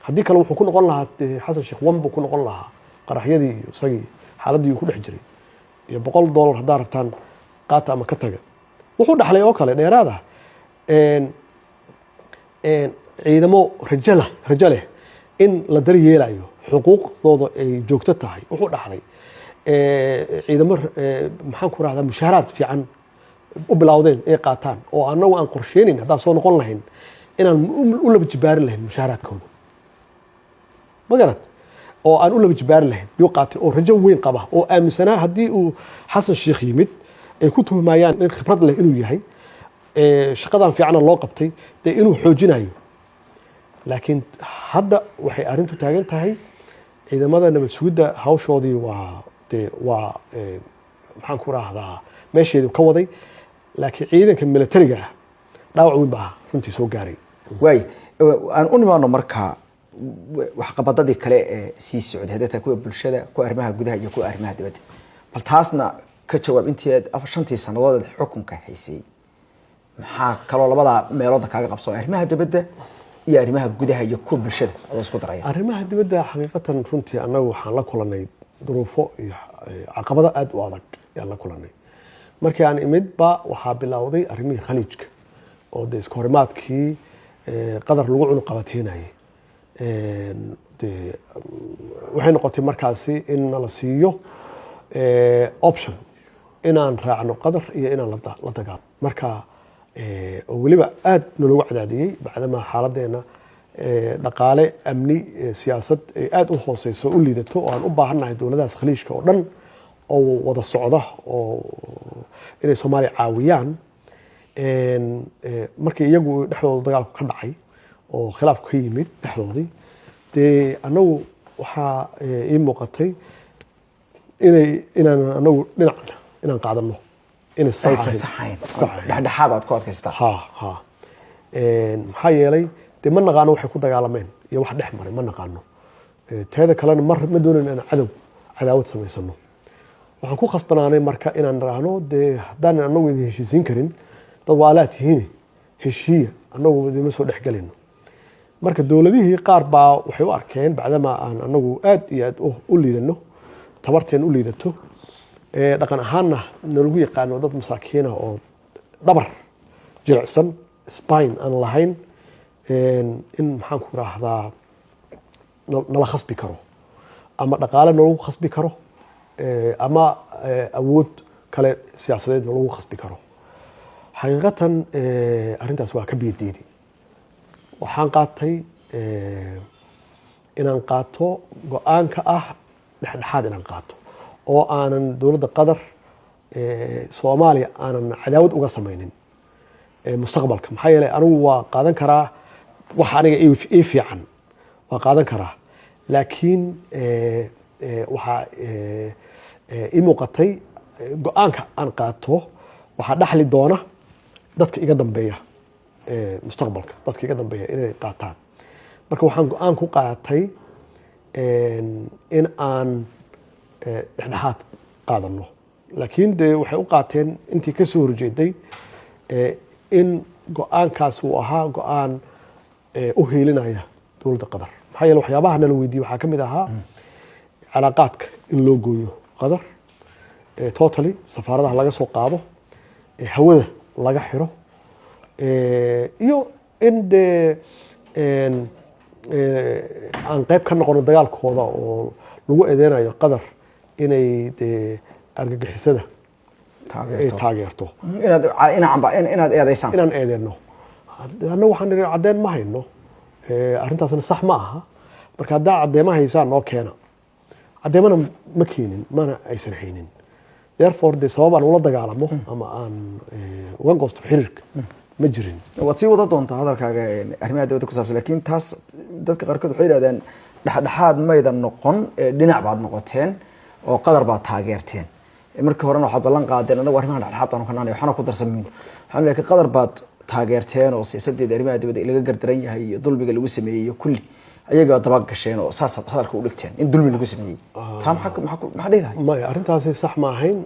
haddii kale wuxuu ku noqon lahaa Xasan Sheekh Wambu ku noqon lahaa qaraxyadii iyo isagii xaaladii uu ku dhex jiray iyo $100 haddaa rabtaan qaata ama ka taga wuxuu dhaxlay oo kale dheeraad ah ciidamo rajo leh in la daryeelayo xuquuqdooda ay joogto tahay wuxuu dhaxlay ciidamo maxaan ku rahdaa mushaaraad fiican u bilowdeen ay qaataan oo annagu aan qorsheynin haddaan soo noqon lahayn inaan u laba jibaarin lahayn mushaaraadkooda ma garad oo aan u laba jibaarin lahayn yuu qaatay oo rajo weyn qaba oo aaminsanaa haddii uu Xasan Sheekh yimid ay ku tuhmayaan in khibrad leh inuu yahay shaqadan fiicana loo qabtay dee inuu xoojinayo laakiin hadda waxay arrintu taagan tahay ciidamada nabad sugidda hawshoodii waa maxaan ku rahdaa meesheedu ka waday laakiin ciidanka militariga ah dhaawac weyn baa runtii soo gaaray waay aan u nimaano markaa waxqabadadii kale ee sii socday hadda taa kuwa bulshada ku arrimaha gudaha iyo ku arrimaha dibadda bal taasna ka jawaab intii 5 sanadood xukunka haysay maxaa kaloo labada meelood kaaga qabso arrimaha dibadda iyo arrimaha gudaha iyo ku bulshada oo isku daraya arrimaha dibadda xaqiiqatan runtii anagu waxaan la kulanay duruufo iyo caqabado aad u adag ayaan la kulanay markii aan imid ba waxaa bilowday arrimihii khaliijka oo de iskahorimaadkii qadar lagu cunuqabateynayay waxay noqotay markaasi in la siiyo option inaan raacno qadar iyo inaan la dagaal marka oo waliba aad nalagu cadaadiyey bacdama xaaladeena dhaqaale amni siyaasad aad u hooseyso u liidato oo aan u baahannahay dowladahaas khaliijka oo dhan oo wada socda oo inay Soomaaliya caawiyaan markii iyagu dhexdooda dagaalku ka dhacay oo khilaaf ka yimid dhexdoodii dee anagu waxaa ii muuqatay inaan anagu dhinac inaan qaadano inay saxayn dhexdhexaad aad ku adkaystaa maxaa yeelay dee ma naqaano waxay ku dagaalameen iyo wax dhex maray ma naqaano teeda kalena ma doonayn inaan cadaawad samaysano waxaan ku khasbanaanay marka inaan raahno dee haddaan anagu idin heshiisiin karin dad waalaad tihiin heshiiya anagu idima soo dhex galayno marka dowladihii qaar baa waxay u arkeen bacdama aan anagu aad iyo aad u liidano tabarteen u liidato dhaqan ahaanna nalagu yaqaano dad masaakiina oo dhabar jilicsan spine aan lahayn in maxaan ku raahdaa nala khasbi karo ama dhaqaale nalagu khasbi karo ama awood kale siyaasadeed nalagu khasbi karo xaqiiqatan arrintaas waa ka biyadiidi waxaan qaatay inaan qaato go-aanka ah dhexdhexaad inaan qaato oo aanan dowladda qadar Soomaaliya aanan cadaawad uga samaynin mustaqbalka maxaa yeelay anigu waa qaadan karaa wax aniga ii fiican waa qaadan karaa laakiin waxaa ii muuqatay go-aanka aan qaato waxaa dhaxli doona dadka iga dambeeya mustaqbalka dadka iga dambeeya inay qaataan marka waxaan go-aan ku qaatay in aan dhexdhexaad qaadano laakiin dee waxay u qaateen intii ka soo horjeeday in go-aankaas uu ahaa go-aan u heelinaya dowladda qadar maxaa yeele waxyaabaha nala weydiiyey waxaa ka mid ahaa calaaqaadka in loo gooyo qadar totally safaaradaha laga soo qaado hawada laga xiro iyo in dee aan qayb ka noqono dagaalkooda oo lagu eedeynayo qadar inay dee argagixisada ay taageerto inaad eedeysaan inaan eedeyno annagu waxaan nidhi caddeyn ma hayno arrintaasna sax ma aha marka haddaa caddeema haysaan noo keena caddeemana ma keenin mana aysan haynin therefore dee sabab aan ula dagaalamo ama aan uga goosto xiriirka ma jirin waad sii wada doontaa hadalkaaga arrimaha dibadda ku saabsan laakiin taas dadka qaarkood waxay yidhahdeen dhexdhexaad maydan noqon dhinac baad noqoteen oo qadar baad taageerteen markii horena waxaad ballan qaadeen anagu arrimaha dhexdhexaad baanu ka naanay waxaana ku darsamin waxaan leeyahay qadar baad taageerteen oo siyaasadeeda arrimaha dibadda laga gardaran yahay iyo dulmiga lagu sameeyey kulli ayaga daba gasheen oo saas hadalka u dhigteen in dulmi lagu sameeyey taa maxaa dhigahay maya arrintaasi sax ma ahayn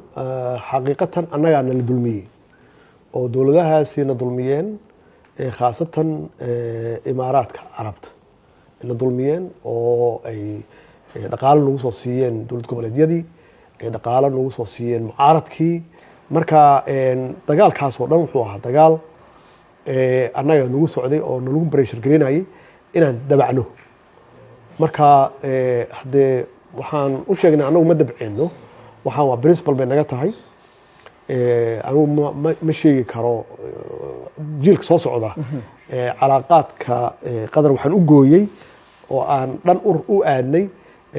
xaqiiqatan annagaa nala dulmiyey oo dowladahaasina dulmiyeen khaasatan imaaraadka carabta na dulmiyeen oo ay dhaqaalo nagu soo siiyeen dowlad goboleedyadii ay dhaqaalo nagu soo siiyeen mucaaradkii marka dagaalkaas oo dhan wuxuu ahaa dagaal annaga nagu socday oo nalagu breshar gelinayay inaan dabacno marka haddee waxaan u sheegnay annagu ma dabceyno waxaan waa principal bay naga tahay anigu ma sheegi karo jiilka soo socda calaaqaadka qadar waxaan u gooyey oo aan dhan u aadnay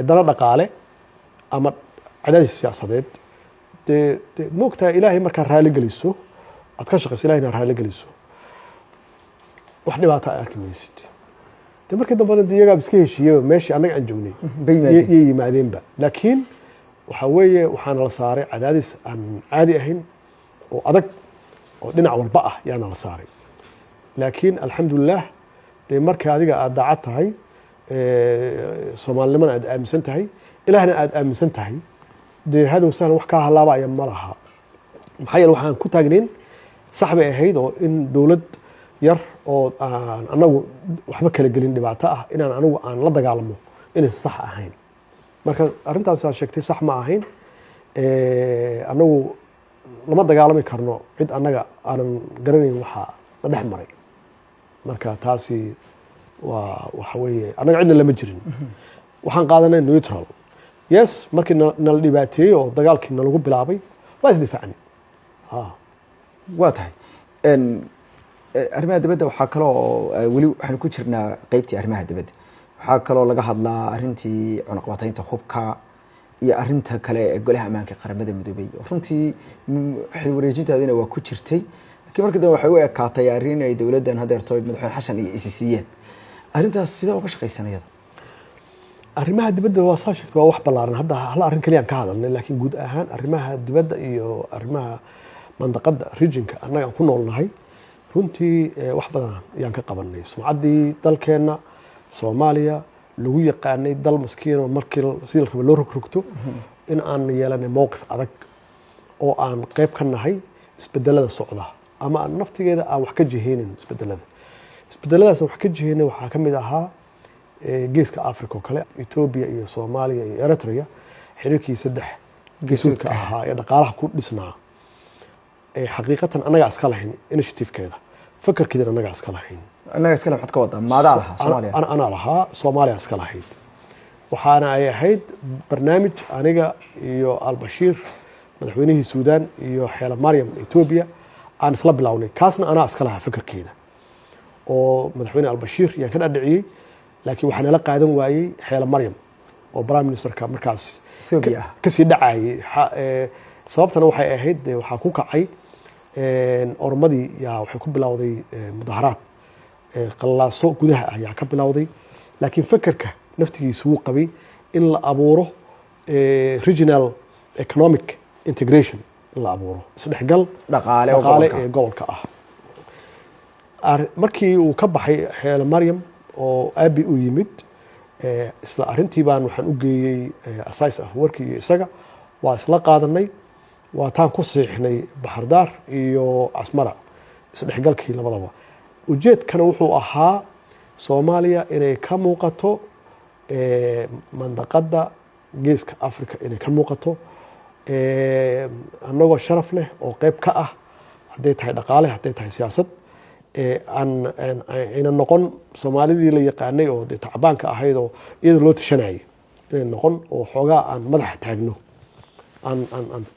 dana dhaqaale ama cadaadis siyaasadeed dee moogtahay ilaahay markaa raali geliso aad ka shaqayso ilahay inaa raali geliso wax dhibaata ay arki maysid de markii dambena de iyagaaba iska heshiiyeba meeshii annaga aan joognay yay yimaadeenba laakiin waxaa weeye waxaana la saaray cadaadis aan caadi ahayn oo adag oo dhinac walba ah yaana la saaray laakiin alxamdulilah dee markii adiga aada daacad tahay soomaalinimana aad aaminsan tahay ilaahna aada aaminsan tahay dee hadow sahlan wax kaa halaabaya ma laha maxaa yeele waxaan ku taagnayn sax bay ahayd oo in dowlad yar oo aan anagu waxba kala gelin dhibaato ah inaan anigu aan la dagaalamo inaysan sax ahayn marka arrintaas aad sheegtay sax ma ahayn anagu lama dagaalami karno cid annaga aanan garanayn waxaa la dhex maray marka taasi waa waxa weeye annaga cidna lama jirin waxaan qaadanay neutral yes markii nala dhibaateeyey oo dagaalkii nalagu bilaabay waa isdifaacnay waa tahay arrimaha dibadda waxaa kaloo weli waxaanu ku jirnaa qeybtii arrimaha dibadda waxaa kaloo laga hadlaa arrintii cunaqabataynta hubka iyo arrinta kale ee golaha ammaanka qaramada midoobay runtii xil wareejintaadina waa ku jirtay laakiin markii dambe waxay u ekaatay arrin ay dowladdan hadeerto madaxweyne xasan iyo isisiiyeen arrintaas sidee uga shaqaysanayada arrimaha dibadda waa saa sheegtay waa wax ballaaran hadda hal arrin kaliyaan ka hadalnay laakiin guud ahaan arrimaha dibadda iyo arrimaha mandaqadda regionka annaga aan ku noolnahay runtii wax badan ayaan ka qabanay sumcaddii dalkeenna soomaaliya lagu yaqaanay dal maskiinoo markii sidii la raba loo rogrogto in aan yeelanay mowqif adag oo aan qayb ka nahay isbedelada socda ama aan naftigeeda aan wax ka jiheynin isbedeladaas aan wax ka jiheynay waxaa ka mid ahaa geeska africa oo kale etoobiya iyo soomaaliya iyo eritrea xiriirkii saddex geesoodka ahaa ee dhaqaalaha ku dhisnaa xaqiiqatan annagaa iska lahayn initiativekeeda fakarkeedana annagaa iska lahayn annaga iskale maxaad ka wadaa maadaa lahaa soomaaliya anaa lahaa soomaaliya iska lahayd waxaana ay ahayd barnaamij aniga iyo albashiir madaxweynihii suudaan iyo xeela maryam etoobiya aan isla bilownay kaasna anaa iska lahaa fakarkeeda oo madaxweyne albashiir yaan ka dhadhiciyey laakiin waxaa nala qaadan waayey xeela maryam oo prime ministerka markaas kasii dhacayay sababtana waxay ahayd waxaa ku kacay ormadii yaa waxay ku bilowday mudaharaad qallaaso gudaha ah yaa ka bilowday laakiin fakerka naftigiisa wuu qabay in la abuuro regional economic integration in la abuuro isdhexgal dhaqaale ee gobolka ah markii uu ka baxay xeela maryam oo aabi u yimid isla arrintii baan waxaan u geeyey asais afwarki iyo isaga waa isla qaadanay waa taan ku siixnay baxardaar iyo casmara isdhexgalkii labadaba ujeedkana wuxuu ahaa soomaaliya inay ka muuqato mandaqadda geeska africa inay ka muuqato annagoo sharaf leh oo qeyb ka ah hadday tahay dhaqaale hadday tahay siyaasad ayna noqon soomaalidii la yaqaanay oo dee tacbaanka ahayd oo iyada loo tashanayay inay noqon oo xoogaa aan madaxa taagno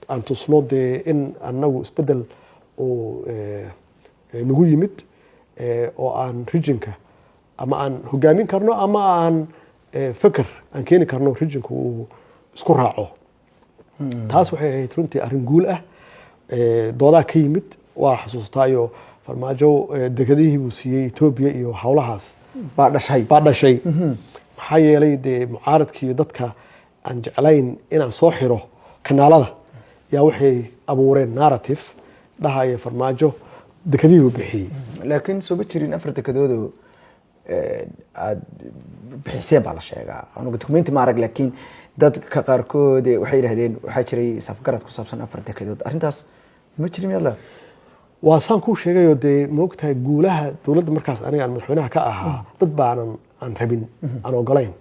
aan tusno dee in annagu isbedel uu nagu yimid oo aan regionka ama aan hogaamin karno ama aan fikir aan keeni karno regionku uu isku raaco. taas waxay ahayd runtii arrin guul ah. doodaa ka yimid waa xasuustaayo farmaajo degadihii buu siiyey Ethiopia iyo hawlahaas baa dhashay maxaa yeelay dee mucaaradkii dadka aan jeclayn inaan soo xiro kanaalada yaa waxay abuureen narrative dhahaya farmaajo degadihii buu bixiyey. laakiin soo ma jirin 4 dekedood oo aad bixiseen baa la sheegaa anigu dokumenti ma arag laakiin dadka qaarkood waxay yiraahdeen waxaa jiray safgarad ku saabsan 4 dekedood arrintaas ma jirin yalla waa saan ku sheegayo dee moogtahay guulaha dawladda markaas aniga aan madaxweynaha ka ahaa dad baanan aan rabin aan ogolayn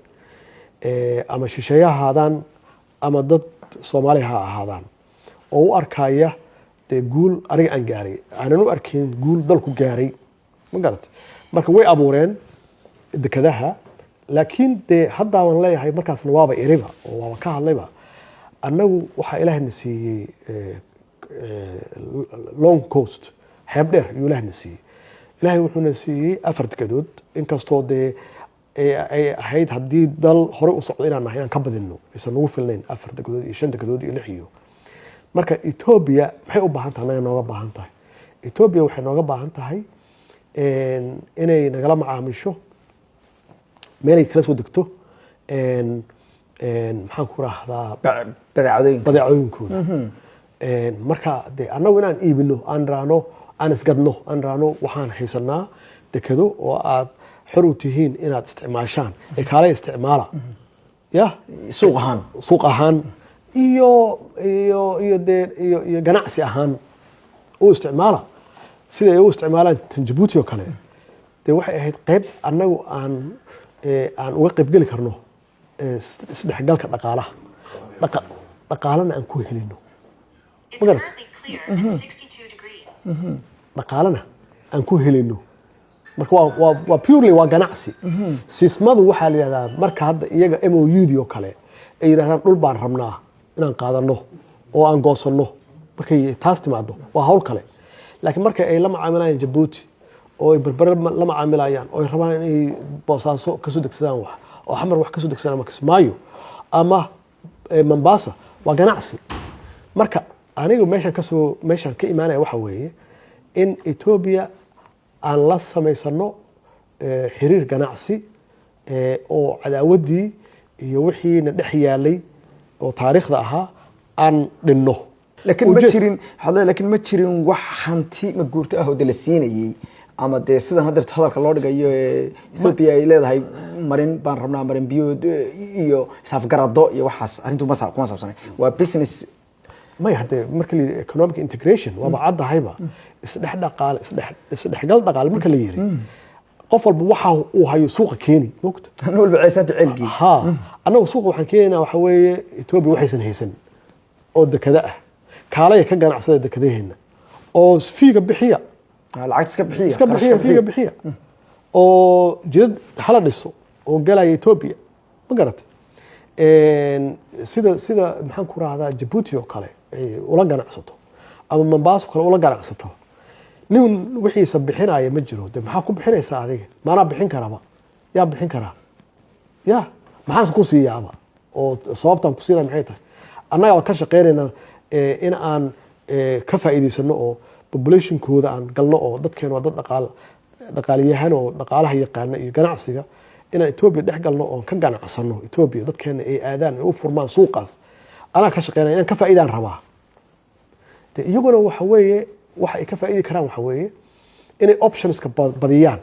ama shisheeyahaadaan ama dad Soomaali ha ahaadaan oo u arkaya dee guul aniga aan gaaray aanan u arkin guul dalku gaaray ma garat marka way abuureen dekadaha laakiin dee hadda waan leeyahay markaasna waaba iriba oo waaba ka hadlayba annagu waxa ilaahna siiyey long coast xeeb dheer ayuu ilaahna siiyey. ilaahay wuxuuna siiyey 4 dekedood inkastoo dee ay ahayd haddii dal hore u socdo inaan nahay inaan ka badino aysan ugu filnayn 4 dekedood iyo 5 dekedood iyo 6 iyo marka Ethiopia maxay u baahan tahay nooga baahan tahay Ethiopia waxay nooga baahan tahay inay nagala macaamisho meelay kala soo degto maxaan ku raahdaa badeecooyinkooda marka dee annagu inaan iibino aan raano aan isgadno aan raano waxaan haysanaa dekado oo aad xor u tihiin inaad isticmaashaan ee kaalay isticmaala ya suuq ahaan iyo ganacsi ahaan u isticmaala sida ay u isticmaalaan tan Djibouti oo kale dee waxay ahayd qayb annagu aan uga qaybgeli karno isdhexgalka dhaqaalana aan ku helino dhaqaalana aan ku helino marka waa purely waa ganacsi. sismadu waxaa la yidhahdaa marka hadda iyaga MOU-dii oo kale ay yidhahdaan dhul baan rabnaa inaan qaadano oo aan goosanno markay taas timaado waa hawl kale laakiin marka ay la macaamilayaan Djibouti oo ay berbera la macaamilayaan oo ay rabaan inay boosaaso ka soo degsadaan wax oo xamar wax ka soo degsadaan ama Kismaayo ama Mombasa waa ganacsi. marka anigu meeshan ka imaanaya waxa weeye in Ethiopia aan la samaysano xiriir ganacsi oo cadaawadii iyo wixiina dhex yaalay oo taariikhda ahaa aan dhinno. laakiin ma jirin wax hanti ma guurto ah oo la siinayay ama dee sidan hadda hadalka loo dhigayo Ethiopia ay leedahay marin baan rabnaa marin biyood iyo safgarado iyo waxaas arrintu ma kuma saabsanay waa business may hadda marka la economic integration waa bacadahayba isdhexgal dhaqaale marka la yiri qof walba waxa uu hayo suuqa keeni moogta anoo walba ceysanta cilgi annagu suuqa waxaan keenaynaa waxa weeye Ethiopia waxaysan haysan oo dekada ah kaalay ka ganacsada dekadaheena oo fiiga bixiya lacag fiiga bixiya oo jidad hala dhiso oo galaya Ethiopia ma garatay sida maxaan ku raahdaa Djibouti oo kale ay ula ganacsato ama Mombasa kale ula ganacsato nin wixiisa bixinaya ma jiro de maxaa ku bixinaysaa adiga maana bixin karaba yaa bixin karaa ya maxaan ku siiyaaba oo sababtan ku siinaa maxay tahay annaga ka shaqeynayna in aan ka faa'iideysano oo population-kooda aan galno oo dadkeena waa dad dhaqaaliyahan oo dhaqaalaha yaqaana iyo ganacsiga inaan Ethiopia dhex galno oo ka ganacsano Ethiopia dadkeena ay aadaan ay u furmaan suuqaas anaa ka shaqeynaya inaan ka faa'iidaan rabaa de iyaguna waxa weeye waxa ay ka faa'iidi karaan waxa weeye inay optionska badiyaan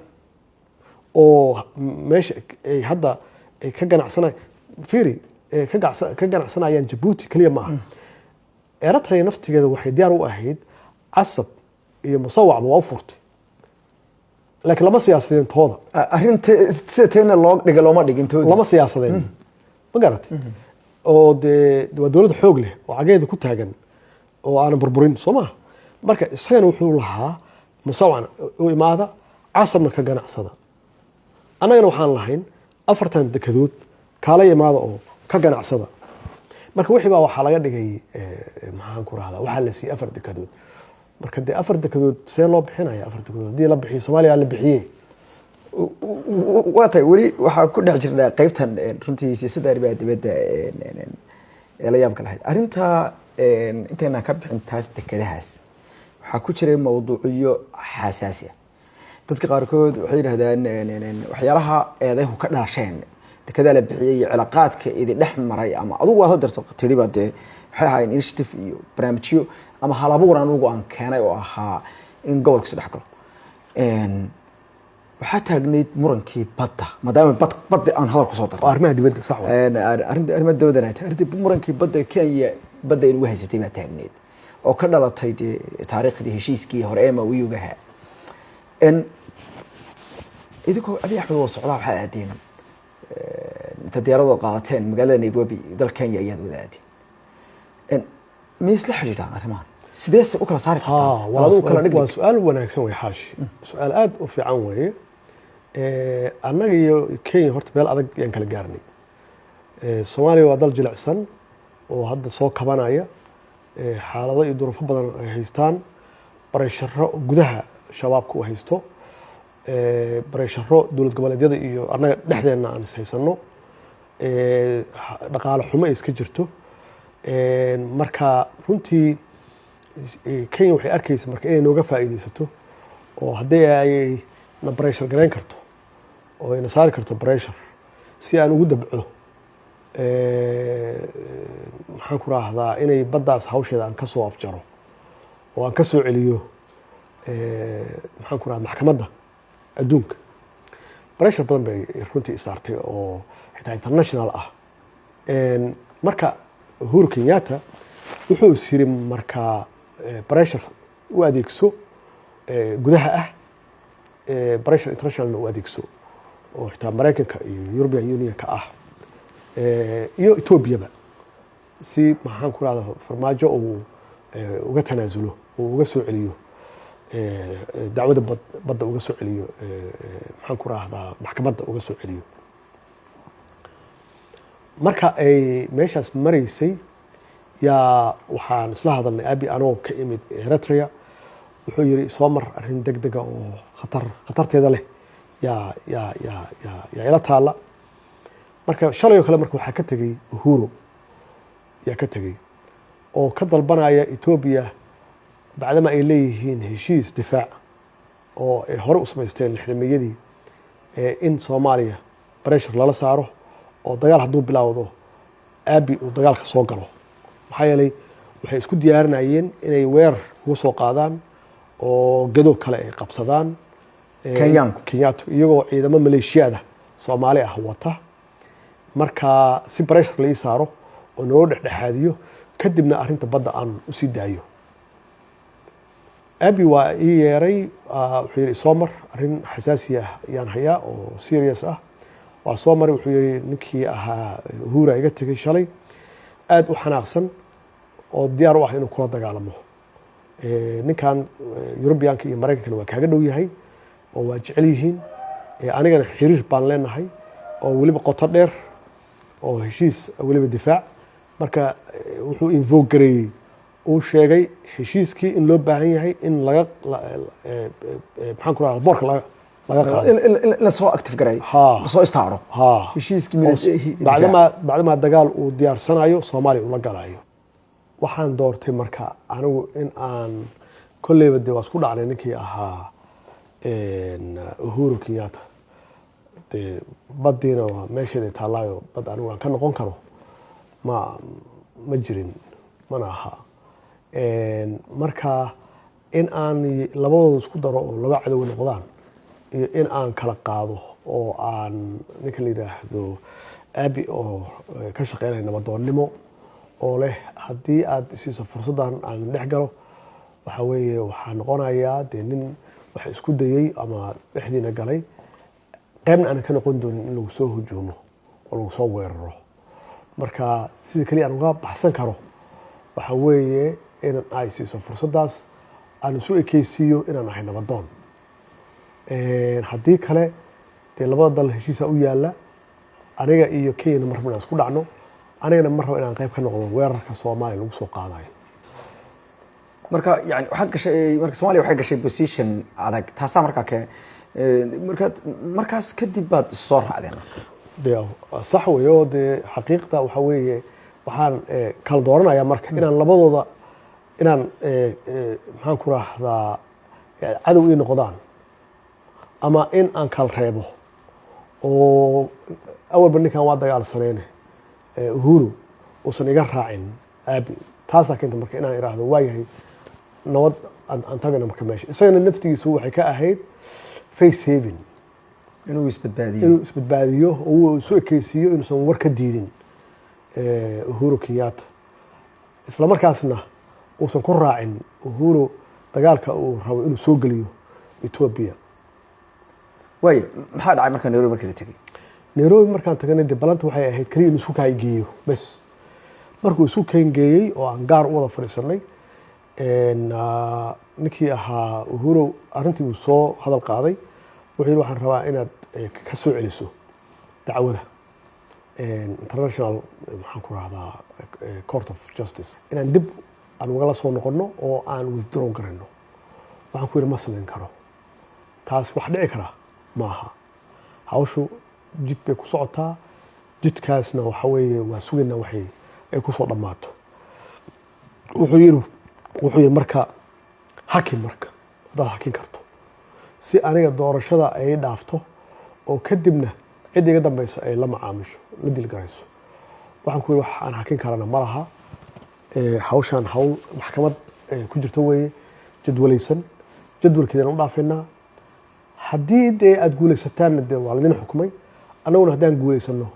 oo meesha ay hadda ay ka ganacsanayaan fiiri ka ganacsanayaan Djibouti kaliya maaha Eritrea naftigeeda waxay diyaar u ahayd casab iyo musawacba waa u furtay laakiin lama siyaasadeen tooda arrinta sida teena loo dhiga looma dhigin tooda lama siyaasadeen ma garatay oo dee waa dowlad xoog leh oo cageeda ku taagan oo aan burburin Soomaa marka isagana wuxuu lahaa musawac u imaada casabna ka ganacsada anagana waxaan lahayn 4 dekedood kala imaada oo ka ganacsada marka wixii baa waxa laga dhigay maxaan ku raahdaa waxa la siiyay 4 dekedood marka de 4 dekedood see loo bixinaya 4 dekedood hadii la bixiyo Soomaaliya la bixiyay waa tahay weli waxaa ku dhex jirnaa qaybtan runtii siyaasadda arrimaha dibadda ee la yaabka lahayd arrinta intayna ka bixin taas dekedahaas waxaa ku jiray mawduucyo xasaasi ah dadka qaarkood waxay yidhahdaan waxyaalaha eedayhu ka dhasheen dekedaa la bixiyey iyo cilaaqaadka idi dhex maray ama adugu waad hadirto tiriba dee waxay ahaayeen initiative iyo barnaamijyo ama halabuur anugu aan keenay oo ahaa in gobolka si dhex galo waxaa taagnayd murankii badda maadaama badda aan hadal kusoo daro arrimaha dibadda sax arrimaha dibadda ay tahay arrintii murankii badda Kenya badda ay ugu haysatay baa taagnayd oo ka dhalatay taariikhdii heshiiskii hore ee Mawiyugaha idinkoo Abiy Axmed oo socdaa waxaa aadeen inta diyaarado qaateen magaalada Nairobi dalka Kenya ayaad wadaadeen miis la xiriirta arrimahan sidee u kala saari kartaa waa kala dhig waa su'aal wanaagsan way xaashi su'aal aad u fiican weeye annaga iyo Kenya horta meel adag yaan kala gaarnay Soomaaliya waa dal jilicsan oo hadda soo kabanaya xaalado iyo duruufo badan ay haystaan barasharo gudaha shabaabku u haysto barasharo dawlad goboleedyada iyo annaga dhexdeena aan is haysano dhaqaale xumo ay iska jirto marka runtii Kenya waxay arkaysaa marka inay nooga faa'iideysato oo haddii ay na pressure gareyn karto oo ay na saari karto pressure si aan ugu dabco maxaan ku raahdaa inay baddaas hawsheeda aan ka soo afjaro oo aan ka soo celiyo maxaan ku raahdaa maxkamadda adduunka pressure badan bay runtii saartay oo xitaa international ah marka Uhuru Kenyatta wuxuu siri marka pressure u adeegso gudaha ah pressure international u adeegso oo xitaa Mareykanka iyo European Union ka ah iyo Ethiopia si maxaan ku raahdaa farmaajo oo uga tanaasulo oo uga soo celiyo dacwada badda uga soo celiyo maxaan ku raahdaa maxkamadda uga soo celiyo marka ay meeshaas maraysay yaa waxaan isla hadalnay Abiy anoo ka imid Eritrea wuxuu yiri soo mar arrin degdeg ah oo khatarteeda leh yaa ila taala marka shalay kale marka waxa ka tagay Uhuru yaa ka tagay oo ka dalbanaya Ethiopia bacdama ay leeyihiin heshiis difaac oo ay hore u sameysteen lixdameeyadii in Soomaaliya pressure lala saaro oo dagaal hadduu bilowdo Abiy uu dagaalka soo galo maxaa yeelay waxay isku diyaarinayeen inay weerar ugu soo qaadaan oo gedo kale ay qabsadaan Kenyatta iyagoo ciidamo maleeshiyada Soomaali ah wata marka si pressure la saaro oo noo dhexdhexaadiyo kadibna arrinta badda aan u sii daayo Abiy waa ii yeeray wuxuu yiri soo mar arrin xasaasi ah yaan hayaa oo serious ah waa soo maray wuxuu yiri ninkii ahaa Uhuru iga tagay shalay aad u xanaaqsan oo diyaar u ah inuu kula dagaalamo ninkan Europeanka iyo Mareykanka waa kaaga dhow yahay oo waa jecel yihiin anigana xiriir baan leenahay oo waliba qoto dheer oo heshiis waliba difaac marka wuxuu invoke gareeyay uu sheegay heshiiskii in loo baahan yahay in laga maxaan ku raahdaa boorka laga qaado la soo active garay la soo istaaro heshiiskii bacdama dagaal uu diyaarsanayo Soomaaliya uu la galayo waxaan doortay marka anigu in aan kolleyba dee waa isku dhacnay ninkii ahaa Uhuru Kenyatta dee baddiina waa meesheeda taallaayo bad anigu aan ka noqon karo ma jirin mana aha marka in aan labadooda isku daro oo laba cadow noqdaan iyo in aan kala qaado oo aan ninka la yiraahdo Abiy oo ka shaqeynaya nabadoonnimo oo leh haddii aad siiso fursadan aan dhex galo waxa weeye waxaa noqonayaa dee nin wax isku dayay ama dhexdiina galay qaybna aan ka noqon doonin in lagu soo hujuumo oo lagu soo weeraro marka sida kaliya aan uga baxsan karo waxa weeye in ay siiso fursadaas aan isu ekeysiiyo inaan ahay nabadoon haddii kale dee labada dal heshiisa u yaala aniga iyo Kenya mar rabnaa isku dhacno anigana mar rabo inaan qayb ka noqdo weerarka Soomaaliya lagu soo qaadayo marka yani waxaad gashay marka Soomaaliya waxay gashay position adag taasa marka markaas kadib baad soo raacdeen dee sax weeyo dee xaqiiqda waxa weeye waxaan kala dooranayaa marka inaan labadooda inaan maxaan ku raahdaa cadow ii noqdaan ama in aan kala reebo oo awalba ninkan waa dagaalsaneyne Uhuru uusan iga raacin aabi taasaa keenta marka inaan iraahdo waayahay nabad aan tagana marka meesha isagana naftigiisu waxay ka ahayd face saving inuu isbadbaadiyo oo uu isu ekeysiiyo inuusan war ka diidin Uhuru Kenyatta isla markaasna uusan ku raacin Uhuru dagaalka uu rabo inuu soo geliyo Ethiopia maxaa dhacay markaa Nairobi markii la tegay Nairobi markaan tagnay dee balanta waxay ahayd kaliya inuu isku kaageeyo bas markuu isu keengeeyey oo aan gaar u wada fadhiisanay ninkii ahaa Uhuru arrintii uu soo hadal qaaday wuxuu yidhi waxaan rabaa inaad ka soo celiso dacwada international maxaan ku rahdaa court of justice inaan dib aan ugala soo noqono oo aan withdraw garayno waxaan ku yidhi ma samayn karo taas wax dhici kara maaha hawshu jid bay ku socotaa jidkaasna waxa weeye waa sugaynaa waxay ay ku soo dhammaato wuxuu yidhi marka hakin marka haddaad hakin karto si aniga doorashada ay dhaafto oo kadibna cid iga dambaysa ay la macaamisho la dilgarayso waxaan ku yidhi wax aan hakin karana ma laha hawshaan hawl maxkamad ku jirto weeye jadwalaysan jadwalkeedana u dhaafaynaa haddii dee aada guulaysataanna dee waa ladin xukumay annaguna haddaan guulaysano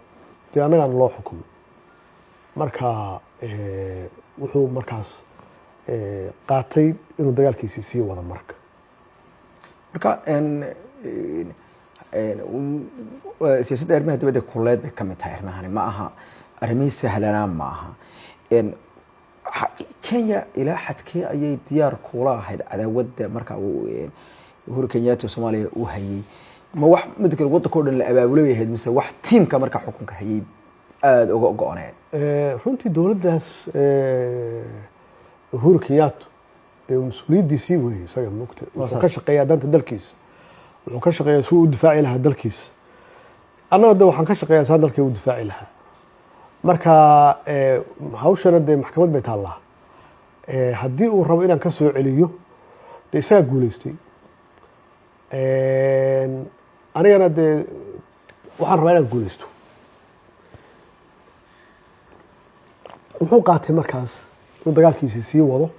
dee annagaan loo xukumay marka wuxuu markaas qaatay inuu dagaalkiisii sii wado marka siyaasadda arrimaha dibadda kuleed bay kamid tahay arrimahani ma aha arrimihii sahlanaan ma aha Kenya ilaa xadkee ayay diyaar kula ahayd cadaawadda marka Uhuru Kenyatta Soomaaliya uu hayay ma wax mid kale waddanka oo dhan la abaabulay ahayd mise wax tiimka marka xukunka hayay aad uga go'oneed runtii dowladdaas Uhuru Kenyatta dee mas'uuliyaddiisii weeye isaga mugta wuxuu ka shaqeeyaa danta dalkiisa wuxuu ka shaqeeyaa si uu u difaaci lahaa dalkiisa annaga de waxaan ka shaqeeyaa saan dalkay u difaaci lahaa marka hawshana dee maxkamad bay taallaa haddii uu rabo inaan ka soo celiyo dee isagaa guulaystay anigana dee waxaan rabaa inaan guulaysto wuxuu qaatay markaas inuu dagaalkiisii sii wado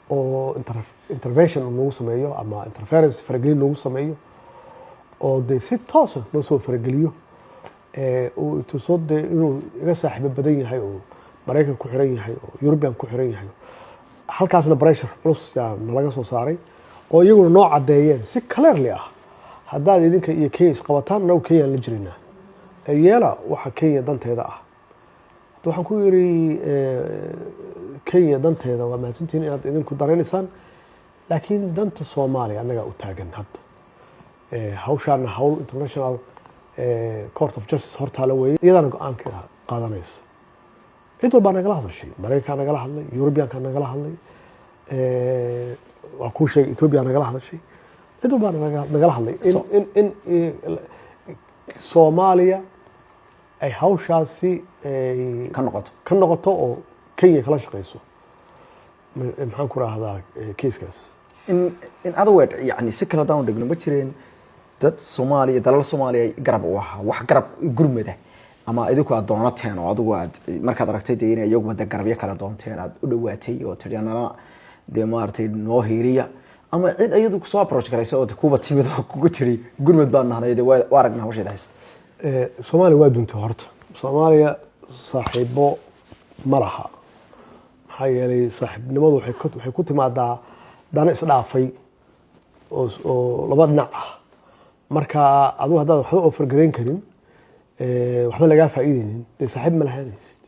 oo intervention nagu sameeyo ama interference faragelin nagu sameeyo oo dee si toosa loo soo farageliyo uu ituso dee inuu iga saaxiibo badan yahay oo Maraykan ku xiran yahay oo European ku xiran yahay halkaasna pressure culus yaa nalaga soo saaray oo iyaguna noo cadeeyeen si clearly ah haddaad idinka iyo Kenya isqabataan naw Kenya la jirina yeela waxa Kenya danteeda ah waxaan ku yiri Kenya danteeda waa maasantiin inaad idinku dareenaysaan laakiin danta Soomaaliya anaga u taagan hadda hawshaana hawl international court of justice hortaala weeye iyadana go'aanka qaadanaysa cid walba nagala hadashay Maraykanka nagala hadlay Europeanka nagala hadlay waa ku sheegay Ethiopia nagala hadashay cid walba nagala hadlay in Soomaaliya ay hawshaasi ka noqoto oo Kenya kala shaqeyso maxaan ku raahdaa kiiskaas in other word yani si kala down dhigno ma jireen dad Soomaaliya dalal Soomaaliya garab u ahaa wax garab gurmada ama idinku aad doonateen oo adigu aad markaad aragtay in iyagu wada garabyo kala doonteen aad u dhawaatay oo tiriyana de maartay noo hiiriya ama cid ayadu ku soo approach garaysa oo kuba timid oo kugu tiri gurmad baan nahnay waa aragnaa hawsheeda haysta Soomaaliya waa duntay horta Soomaaliya saaxiibo ma laha maxaa yeelay saaxiibnimadu waxay ku timaadaa dana isdhaafay oo laba dhinac ah marka adigu haddaad waxba offer gareyn karin waxba lagaa faa'iideynin dee saaxiib ma lahaanaysid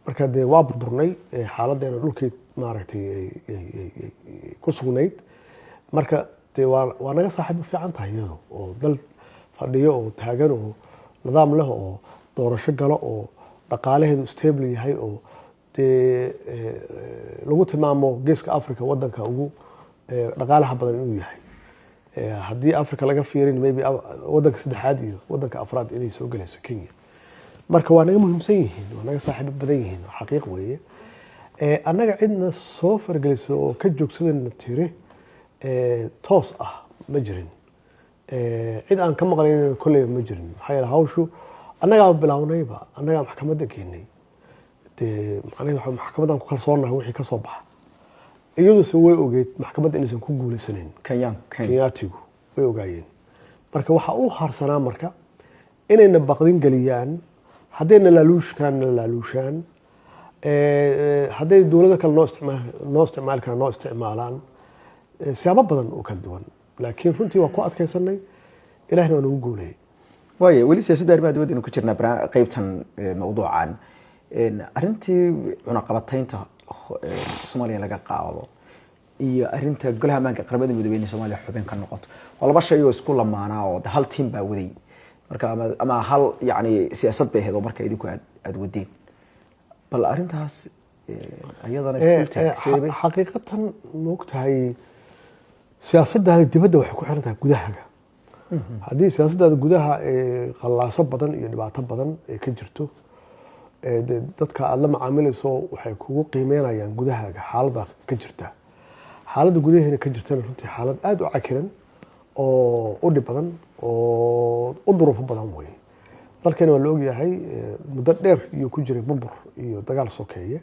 marka dee waa burburnay xaaladeena dhulkii maaragtay ku sugnayd marka dee waa naga saaxiib fiican tahay iyadu oo dal fadhiyo oo taagan oo nidaam leh oo doorasho galo oo dhaqaalaheedu stable yahay oo dee lagu tilmaamo geeska Afrika waddanka ugu dhaqaalaha badan inuu yahay haddii Africa laga fiirin maybe waddanka saddexaad iyo waddanka afraad inay soo galayso Kenya marka waa naga muhiimsan yihiin waa naga saaxiibo badan yihiin xaqiiq weeye annaga cidna soo fargelisay oo ka joogsadayna tiri toos ah ma jirin cid aan ka maqlayn kolley ma jirin maxaa yeelay hawshu annagaa bilownayba annagaa maxkamadda keenay dee macnaheedu maxkamadan ku kalsoonahay wixii ka soo baxa iyaduse way ogeyd maxkamadda inaysan ku guulaysanin kenyaatigu way ogaayeen marka waxa uu harsanaa marka inayna baqdin geliyaan haddayna laaluushi karaan na laaluushaan hadday dowladda kale noo isticmaali karaan noo isticmaalaan siyaabo badan oo kala duwan laakiin runtii waa ku adkaysanay ilaahna waa nagu guulayay waaye weli siyaasadda arrimaha dibadda inuu ku jirnaa qaybtan mawduucan arrintii cunaqabataynta Soomaaliya laga qaado iyo arrinta golaha ammaanka qaramada midoobay in Soomaaliya xubin ka noqoto waa laba shay oo isku lamaana oo hal team baa waday marka ama hal yani siyaasad bay heedo marka idinku aad wadeen bal arrintaas ayadana isku xaqiiqatan moogtahay siyaasadda dibadda waxay ku xiran tahay gudaha haddii siyaasadda gudaha qalaaso badan iyo dhibaato badan ay ka jirto dadka aad la macaamilayso waxay kugu qiimeynayaan gudahaaga xaaladda ka jirta xaaladda gudaheena ka jirtana runtii xaalad aad u cakiran oo u dhib badan oo u duruufo badan wey dalkeena waa la ogyahay muddo dheer iyo ku jiray burbur iyo dagaal sokeeye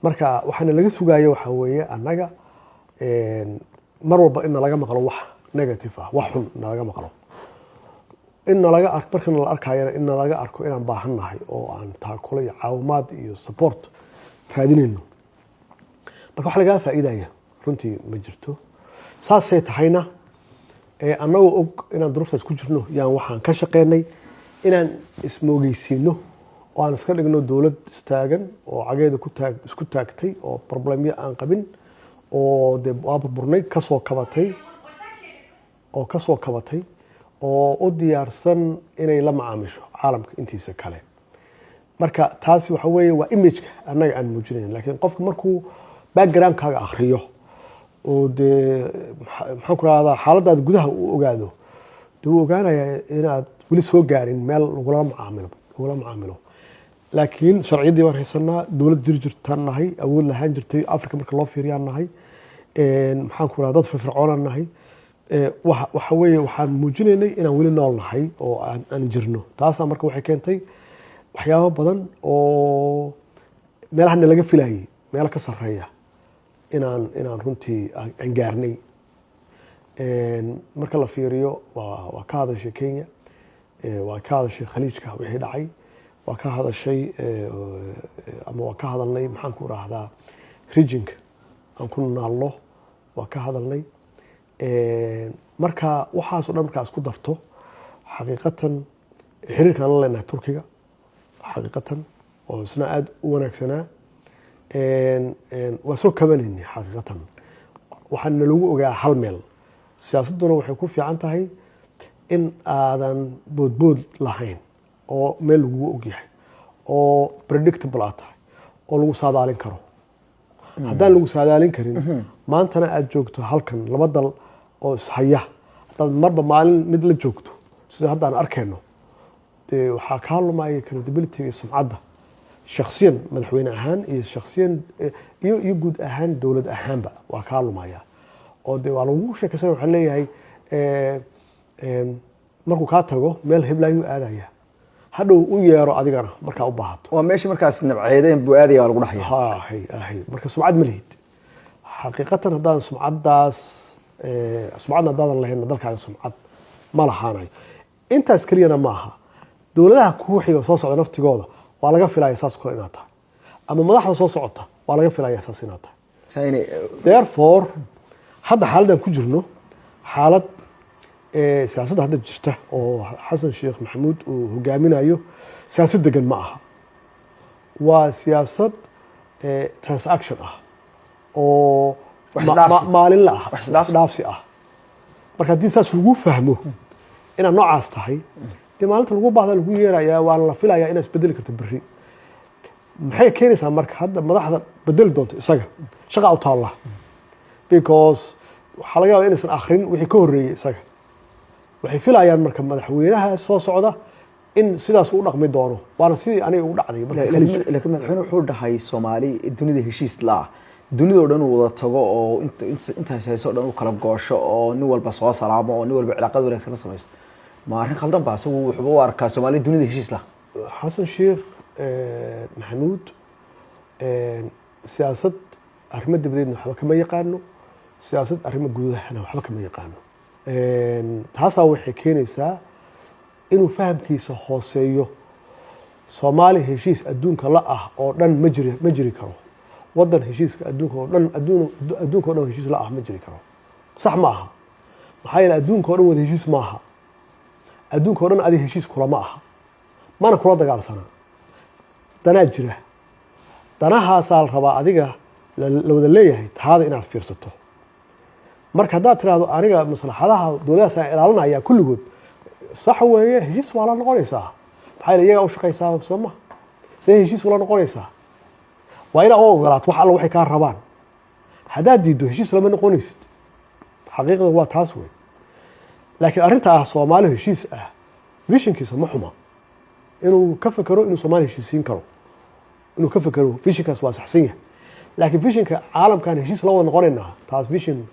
marka waxaana laga sugaaya waxaa weeye annaga mar walba in nalaga maqlo wax negative ah wax xun nalaga maqlo in nalaga arko marka la arkayana in nalaga arko inaan baahannahay oo aan taakula iyo caawimaad iyo support raadinayno marka wax laga faa'iidaya runtii ma jirto saasay tahayna annagoo og inaan duruuftaas ku jirno yaan waxaan ka shaqeynay inaan ismoogeysiino oo aan iska dhigno dowlad istaagan oo cageeda isku taagtay oo problemyo aan qabin oo dee waa burburnay kasoo kabatay oo u diyaarsan inay la macaamisho caalamka intiisa kale marka taasi waxa weeye waa imageka annaga aan muujinayn laakiin qofka markuu backgroundkaaga akhriyo oo dee maxaan ku rahdaa xaaladaada gudaha uu ogaado dee wuu ogaanayaa inaad weli soo gaarin meel lagula macaamilo laakiin sharciyaddii baan haysanaa dowlad jiri jirtaan nahay awood lahaan jirtay Africa marka loo fiiriyaan nahay maxaan ku rahdaa dad firfircoonaan nahay waxa weeye waxaan muujinaynay inaan weli nool nahay oo aan jirno taasaa marka waxay keentay waxyaabo badan oo meelahana laga filayay meelo ka sarreeya inaan runtii aan gaarnay marka la fiiriyo waa ka hadashay Kenya waa ka hadashay khaliijka wixii dhacay waa ka hadashay ama waa ka hadalnay maxaan ku rahdaa regionka aan ku naalno waa ka hadalnay marka waxaas oo dhan markaa isku darto xaqiiqatan xiriirka aan la leenahay Turkiga xaqiiqatan oo isna aad u wanaagsanaa waa soo kabanaynay xaqiiqatan waxaana lagu ogaa hal meel siyaasadduna waxay ku fiican tahay in aadan boodbood lahayn oo meel lagugu ogyahay oo predictable aad tahay oo lagu saadaalin karo haddaan lagu saadaalin karin maantana aad joogto halkan laba dal oo ishaya haddaad marba maalin mid la joogto sida haddaan arkayno dee waxaa kaa lumaya credibility iyo sumcadda shakhsiyan madaxweyne ahaan iyo shakhsiyan iyo guud ahaan dowlad ahaanba waa kaa lumaya oo dee waa lagu sheekaysan waxaa leeyahay markuu kaa tago meel heblaayuu aadaya hadhow u yeero adigana markaa u baahato waa meesha markaas nabceedeen buu aadaya waa lagu dhaxaya marka sumcad ma lihid xaqiiqatan haddaan sumcadna haddaadan lahayn dalkaaga sumcad ma lahaanayo intaas keliyana maaha dowladaha kugu xiga soo socda naftigooda waa laga filaya saas kale inaad tahay ama madaxda soo socota waa laga filaya saas inaad tahay therefore hadda xaaladdan ku jirno xaalad siyaasadda hadda jirta oo xasan sheekh maxamuud uu hogaaminayo siyaasad degan ma aha waa siyaasad transaction ah oo maalinla ah dhaafsi ah marka haddii saas lagu fahmo inaad noocaas tahay dee maalinta lagu baahda lagu yeerayaa waana la filayaa inaad isbedeli karto berri maxay keenaysaa marka hadda madaxda bedeli doonto isaga shaqa u taalla because waxaa laga yaabaa inaysan akhrin wixii ka horreeyey isaga waxay filayaan marka madaxweynaha soo socda in sidaas uu dhaqmi doono waana sidii aniga ugu dhacday laakiin madaxweyne wuxuu dhahay Soomaali dunida heshiis la dunida oo dhan uu wada tago oo intaas hayso dhan uu kala goosho oo nin walba soo salaamo oo nin walba cilaaqad wanaagsan la sameeyo ma arrin khaldan baa asagu wuxuu u arkaa Soomaali dunida heshiis la xasan sheekh maxamuud siyaasad arrimo dibadeedna waxba kama yaqaano siyaasad arrimo gudahana waxba kama yaqaano taasaa waxay keenaysaa inuu fahamkiisa hooseeyo Soomaali heshiis adduunka la ah oo dhan ma jiri karo wadan heshiiska adduunka oo dhan adduunka oo dhan heshiis la ah ma jiri karo sax ma aha maxaa yeelay adduunka oo dhan wada heshiis ma aha adduunka oo dhan adiga heshiis kula ma aha mana kula dagaalsana danaa jira danahaasaa la rabaa adiga la wada leeyahay taada inaad fiirsato marka haddaad tiraahdo aniga maslaxadaha dowladahaas aan ilaalinaya kulligood sax weeye heshiis waa la noqonaysaa maxaa yeelay iyagaa u shaqaysaa soo ma see heshiis ula noqonaysaa waa inaad u ogolaato wax alla waxay kaa rabaan haddaad diiddo heshiis lama noqonaysid xaqiiqda waa taas wey laakiin arrinta ah Soomaali heshiis ah visionkiisa ma xuma inuu ka fakaro inuu Soomaali heshiisiin karo inuu ka fakaro visionkaas waa saxsan yahay laakiin visionka caalamkan heshiis la wada noqonaynaa taas vision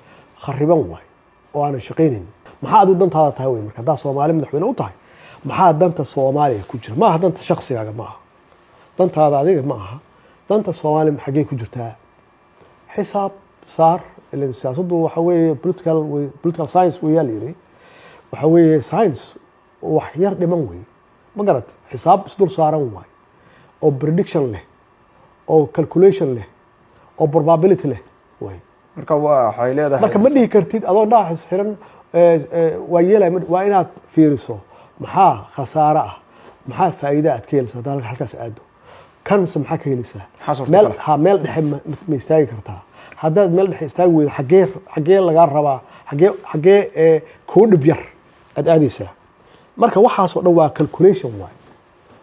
khariban waay oo aan shaqaynin maxaa adu dantaada tahay wey marka haddaa Soomaali madaxweyne u tahay maxaa danta Soomaaliya ku jira ma aha danta shakhsigaaga ma aha dantaada adiga ma aha danta Soomaali xaggee ku jirtaa xisaab saar ilaa siyaasaddu waxa weeye political science weeyaa la yiri waxa weeye science wax yar dhiman wey ma garad xisaab isdul saaran waay oo prediction leh oo calculation leh oo probability leh way marka waxay leedahay marka ma dhihi kartid adoo dhaaxis xiran waa yeelay waa inaad fiiriso maxaa khasaare ah maxaa faa'iido aad ka helaysaa dalka halkaas aado kan maxaa ka helaysaa meel dhexe ma istaagi kartaa haddaad meel dhexe istaagi weydo xagee lagaa rabaa xagee kuu dhib yar aad aadaysaa marka waxaas oo dhan waa calculation waay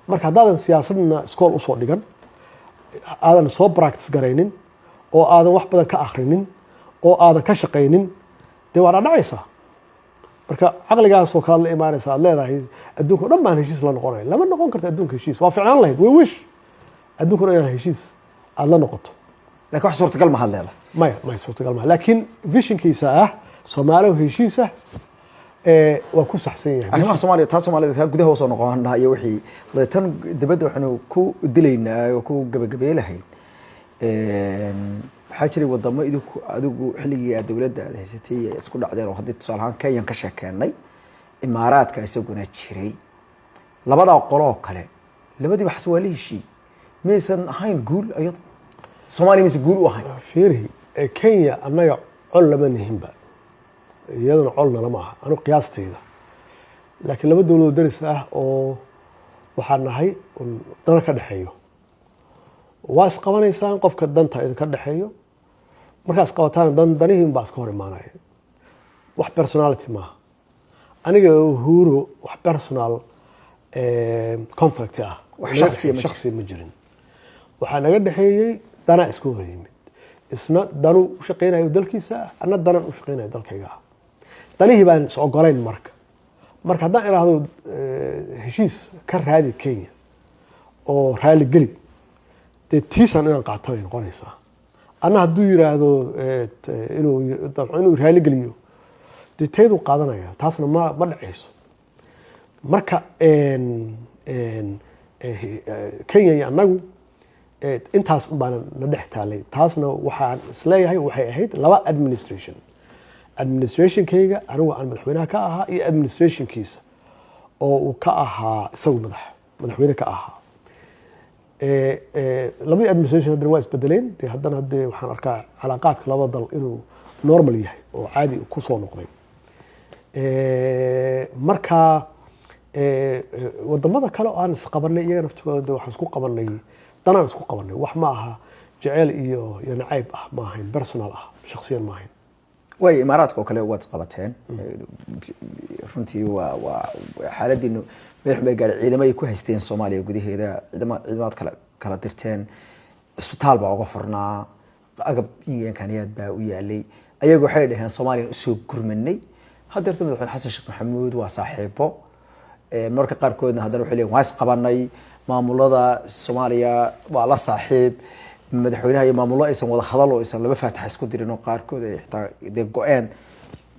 marka haddaadan siyaasadna iskool usoo dhigan aadan soo practice garaynin oo aadan wax badan ka akhrinin oo aadan ka shaqaynin dee waa dhacaysaa marka caqligaasoo kale la imaanaysa aad leedahay adduunka oo dhan baan heshiis la noqonayn lama noqon karto adduunka heshiis waa ficnaan lahayd way wish adduunka oo dhan inaad heshiis aad la noqoto laakiin wax suurtagal ma had leedahay maya suurtagal ma laakiin visionkiisa ah Soomaaliya heshiis ah waa ku saxsan yahay arrimaha Soomaaliya taas Soomaalida gudaha oo soo noqonaa iyo wixii tan dibadda waxaanu ku dilaynaa oo ku gabagabeelahay waxaa jiray wadamo adigu xilligii dawladda aad haysatay isku dhacdeen oo hadii tusaale ahaan Kenya ka sheekeynay Imaaraadka isaguna jiray labada qolo kale labadiiba xaswaalihishi maysan ahayn guul ayad Soomaaliya mise guul u ahayn fiiri Kenya annaga col lama nihinba iyadana colna lama aha anu qiyaastayda laakiin laba dawladood daris ah oo waxaan nahay dana ka dhaxeeyo waa isqabanaysaan qofka danta idinka dhaxeeyo markaas qabataan danihiin baa iska hor imaanaya wax personality maaha aniga Uhuru wax personal conflict ah wax shakhsi ma jirin waxaa naga dhaxeeyay dana isku hor yimid isna danu u shaqeynayo dalkiisa ana danan u shaqeynayo dalkayga danihii baan soo golayn marka haddaan iraahdo heshiis ka raadi Kenya oo raali geli dee tiisan inaan qaato ay noqonaysaa ana hadduu yiraahdo inuu raali geliyo dee teedu qaadanaya taasna ma dhacayso marka Kenya iyo anagu intaas baan la dhex taalay taasna waxaan isleeyahay waxay ahayd laba administrationkayga anigu aan madaxweynaha ka ahaa iyo administrationkiisa oo uu ka ahaa isagu madaxweyne ka ahaa labadii administration haddana waa isbedeleen dee haddana haddee waxaan arkaa calaaqaadka laba dal inuu normal yahay oo caadi ku soo noqday marka wadamada kale oo aan isqabanay iyaga naftooda waxaan isku qabanay danaan isku qabanay wax ma aha jaceyl iyo nacayb ah ma ahayn personal ah shakhsiyan ma ahayn way Imaaraadka oo kale waad qabateen runtii waa xaaladiinu madax bay gaar ciidamada ay ku haysteen Soomaaliya gudaheeda ciidamad kala dirteen isbitaal baa uga furnaa agab iyo imkaaniyaad baa u yaalay ayagu waxay dhaheen Soomaaliya usoo gurmanay hadeerta madaxweyne xasan sheekh maxamuud waa saaxiibo marka qaarkoodna haddana waxay leeyihiin waa is qabanay maamulada Soomaaliya waa la saaxiib madaxweynaha iyo maamulo aysan wada hadal oo aysan laba faatax isku dirin oo qaarkood ay xitaa go'een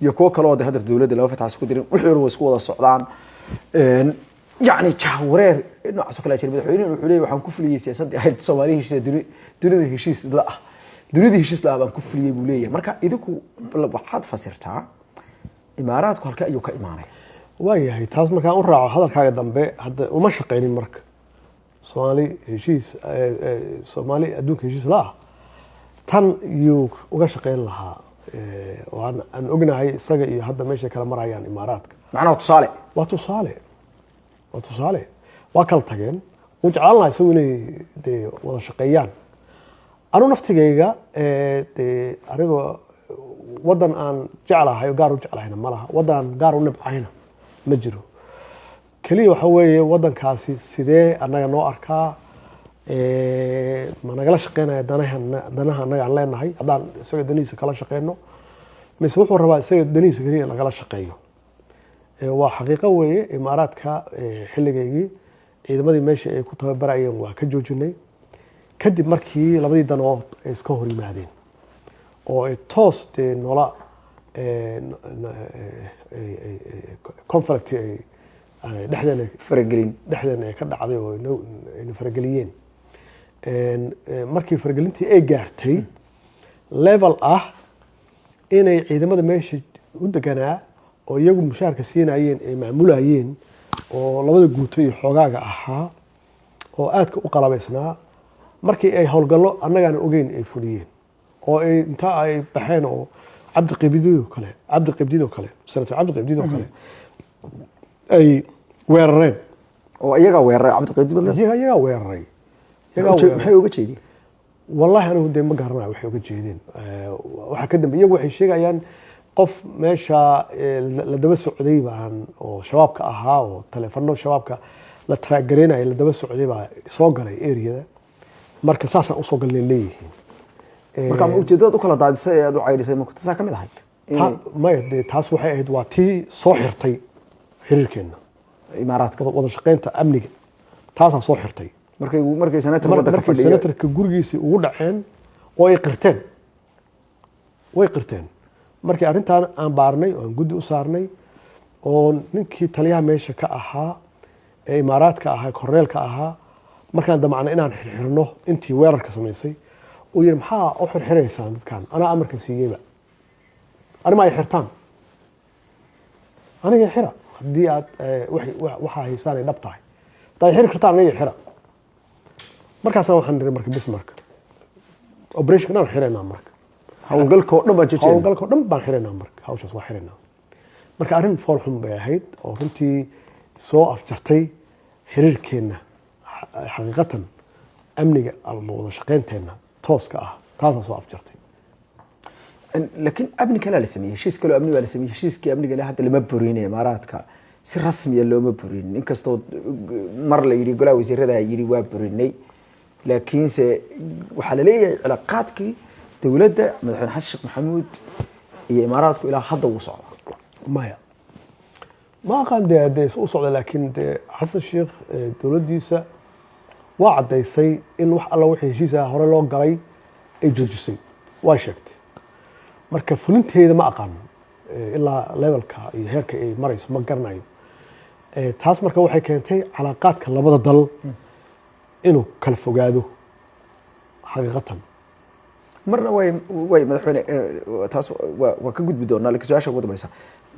iyo kuwa kale oo hadda dawladda laba faatax isku dirin wixii oo isku wada socdaan يعني جاورير إنه عسكر لا تربي حوالين وحولي وحن كفلي سياسات هاي الصوماليين هشيس دنيا هشيس لا دنيا هشيس لا بان كفلي بولية مركا إذاكو بحد فسرتها إمارات كل كأيو كإمارة واي تاس مركا أورع هذا الحاجة دمبه هذا وما شقيني مركا صومالي هشيس صومالي أدوك هشيس لا تن يو وقا شقين لها وأنا أقنع هاي سجى هذا ماشي كلام مرعيان إماراتك معناه تصالح وتصالح وتصالح وكل تجين وجعلنا يسوي دي ولا شقيان أنا نفتيجا دي أريد ودن أن جعلها هاي وقارو جعلها هنا مالها ودن قارو نبع هنا مجرو كلي وحوي ودن كاسي سيدة أنا نوع أركا ما نقول شقينا دناها أنا عن لنا هاي أدان سيد دنيس كلا شقينه مسوح الربع سيد دنيس كذي نقول شقيه waa xaqiiqo weeye imaaraadka xilligeygii ciidamadii meesha ay ku tababarayeen waa ka joojinay kadib markii labadii danood ay iska hor yimaadeen oo ay toos noola conflict ay dhexdeena ka dhacday oo ay farageliyeen markii faragelintii ay gaartay level ah inay ciidamada meesha u deganaa oo iyagu mushaarka siinayeen ay maamulayeen oo labada guuto iyo xoogaaga ahaa oo aadka u qalabaysnaa markii ay howlgallo annagaan ogeyn ay fuliyeen oo ay inta ay baxeen oo cabdi qibdido kale senator cabdi qibdido kale ay weerareen oo iyaga weeraray cabdi qibdido iyaga weeraray maxay uga jeedeen wallahi anigu de ma garanayo waxay uga jeedeen waxa ka dambeeyay waxay sheegayaan qof meesha la daba socday baan oo shabaabka ahaa oo telefoonno shabaabka la taageerinay la daba socday baa soo galay area marka saasan u soo galnay leeyihiin marka ma ujeedada u kala daadisay aad u cayrisay ma ku tasaa kamid ahayd ma yadee taas waxay ahayd waa tii soo xirtay xiriirkeena imaaraadka wada shaqeynta amniga taasaa soo xirtay markay senator waddanka fadhiya senatorka gurigiisii ugu dhaceen oo ay qirteen markii arrintan aan baarnay oo aan guddi u saarnay oo ninkii taliyaha meesha ka ahaa ee imaaraadka ahaa korneelka ahaa markaan damacna inaan xirxirno intii weerarka samaysay uu yiri maxaa u xirxiraysaan dadkan anaa amarka siiyeyba anima ay xirtaan aniga xira haddii aad waxa haysaan ay dhab tahay hadaa xiri kartaan aniga xira markaasaan waxaan niri marka bismarka operation dhan xiraynaa marka hawlgalka oo dhan baan xiranaa marka hawshaas waa xiranaa marka arrin fool xun bay ahayd oo runtii soo afjartay xiriirkeena xaqiiqatan amniga ama wada shaqeynteena tooska ah taasoo soo afjartay laakiin amni kale la sameeyay heshiis kale amni la sameeyay heshiiskii amniga hadda lama burin imaaraadka si rasmi ah looma burin inkastoo mar la yiri golaha wasiirada yiri waa burinay laakiin se waxa la leeyahay cilaaqaadkii dawladda madaxweyne xasan sheekh maxamuud iyo imaaraadku ilaa hadda uu socdo maya ma aqaan dee u socda laakiin dee xasan sheekh dawladdiisa waa caddaysay in wax alla wixii heshiisa hore loo galay ay joojisay waa sheegtay marka fulinteeda ma aqaan ilaa levelka iyo heerka ay marayso ma garanayo taas marka waxay keentay calaaqaadka labada dal inuu kala fogaado xaqiiqatan marna way madaxweyne taas waa ka gudbi doonaa laakiin su'aasha ugu dambaysa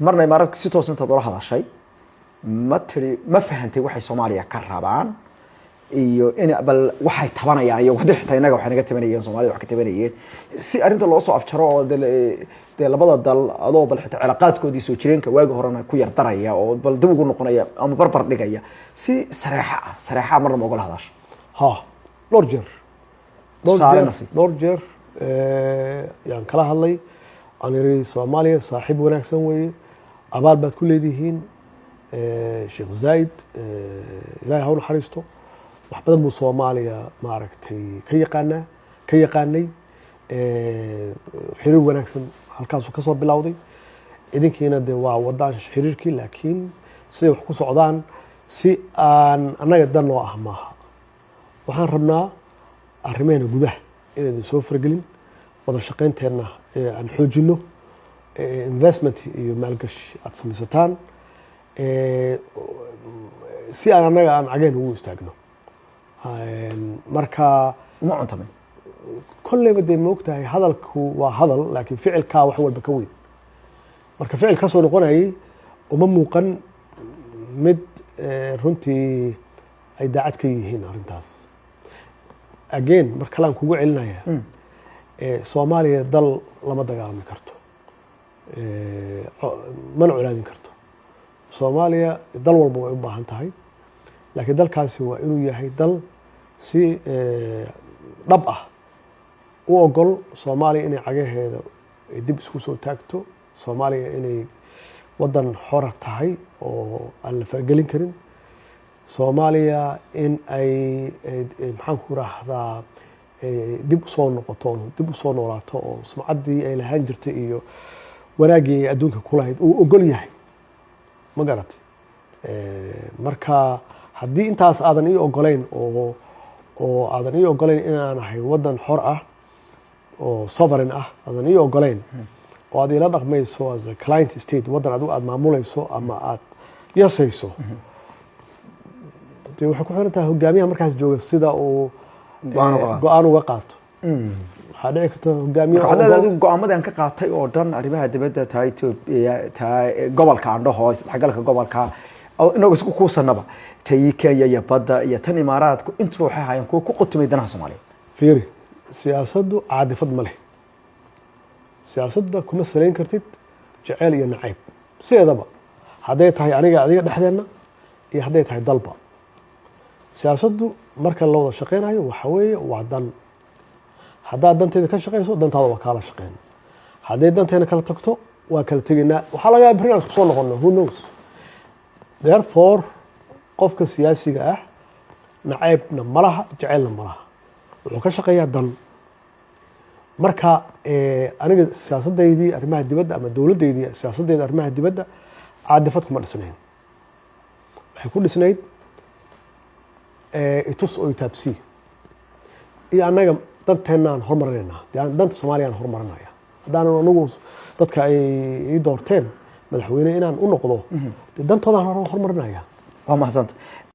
marna imaaraadka si toos intaad ula hadashay ma fahantay waxay Soomaaliya ka rabaan iyo in bal waxay tabanayaan iyo wada xitaa inaga waxay naga tabanayeen Soomaaliya wax ka tabanayeen si arrinta loo soo afjaro oo de labada dal adoo bal xitaa cilaaqaadkoodii soo jireenka waagi horena ku yar daraya oo bal dib ugu noqonaya ama barbar dhigaya si sareexa marna ma uga hadashay dhowr jeer yaan kala hadlay aan yiri Soomaaliya saaxiib wanaagsan weeye abaal baad ku leedihiin Sheekh Zaid ilaahay ha u naxariisto wax badan buu Soomaaliya maaragtay ka yaqaanay xiriir wanaagsan halkaasuu kasoo bilowday idinkiina dee waa wadaan xiriirkii laakiin siday wax ku socdaan si aan annaga dan noo ah maaha waxaan rabnaa arrimeena gudaha inaydan soo faragelin wada shaqaynteenna aan xoojino investment iyo maalgashi aad samaysataan si aan annaga aan cageen ugu istaagno marka uma cuntamay kolleyba dee ma ogtahay hadalku waa hadal laakiin ficilkaa wax walba ka weyn marka ficil kasoo noqonayay uma muuqan mid runtii ay daacad ka yihiin arrintaas again mar kalean kugu celinaya soomaaliya dal lama dagaalami karto mana colaadin karto soomaaliya dal walba way u baahan tahay laakiin dalkaasi waa inuu yahay dal si dhab ah u ogol soomaaliya inay cagaheeda dib isku soo taagto soomaaliya inay waddan xora tahay oo aan la fargelin karin soomaaliya in ay maxaan ku raahdaa dib usoo noqoto dib usoo noolaato oo sumcaddii ay lahaan jirtay iyo wanaaggii ay adduunka ku lahayd uu ogol yahay ma garatay marka haddii intaas aadan ii ogolayn oo aadan ii ogolayn inaan ahay waddan xor ah oo sovereign ah aadan ii ogolayn oo aad ila dhaqmayso as a client state waddan adigu aad maamulayso ama aad yasayso dee waxay ku xiran tahay hogaamiyaha markaas jooga sida uu go-aan uga qaato waxaa dhici karta hogaamiye adigu go-aamadii aan ka qaatay oo dhan arrimaha dibadda taa Ethiopia taa gobolka andhaho isdhexgalka gobolka inagoo isku kuusanaba tayi Kenya iyo badda iyo tan imaaraadku intuba waxay ahaayeen kuwa ku qotomay danaha Soomaaliya fiiri siyaasaddu caadifad ma leh siyaasadda kuma salayn kartid jacayl iyo nacayb sideedaba hadday tahay aniga adiga dhexdeenna iyo hadday tahay dalba siyaasaddu marka la wada shaqeynayo waxa weeye waa dan haddaad danteeda ka shaqeyso dantaada waa kaala shaqeyn hadday danteena kala tagto waa kala tegaynaa waxaa laga yaabaa inaan isku soo noqono who knows therefore qofka siyaasiga ah nacaybna ma laha jacaylna ma laha wuxuu ka shaqeeyaa dan marka aniga siyaasaddaydii arrimaha dibadda ama dowladdaydii siyaasaddeeda arrimaha dibadda caadifad kuma dhisnayn waxay ku dhisnayd itus oo itaabsi iyo annaga danteenaan horumarinaynaa danta Soomaaliya aan horumarinaya haddaanan anagu dadka ay ii doorteen madaxweyne inaan u noqdo dantoodaan horumarinaya waa mahadsantahay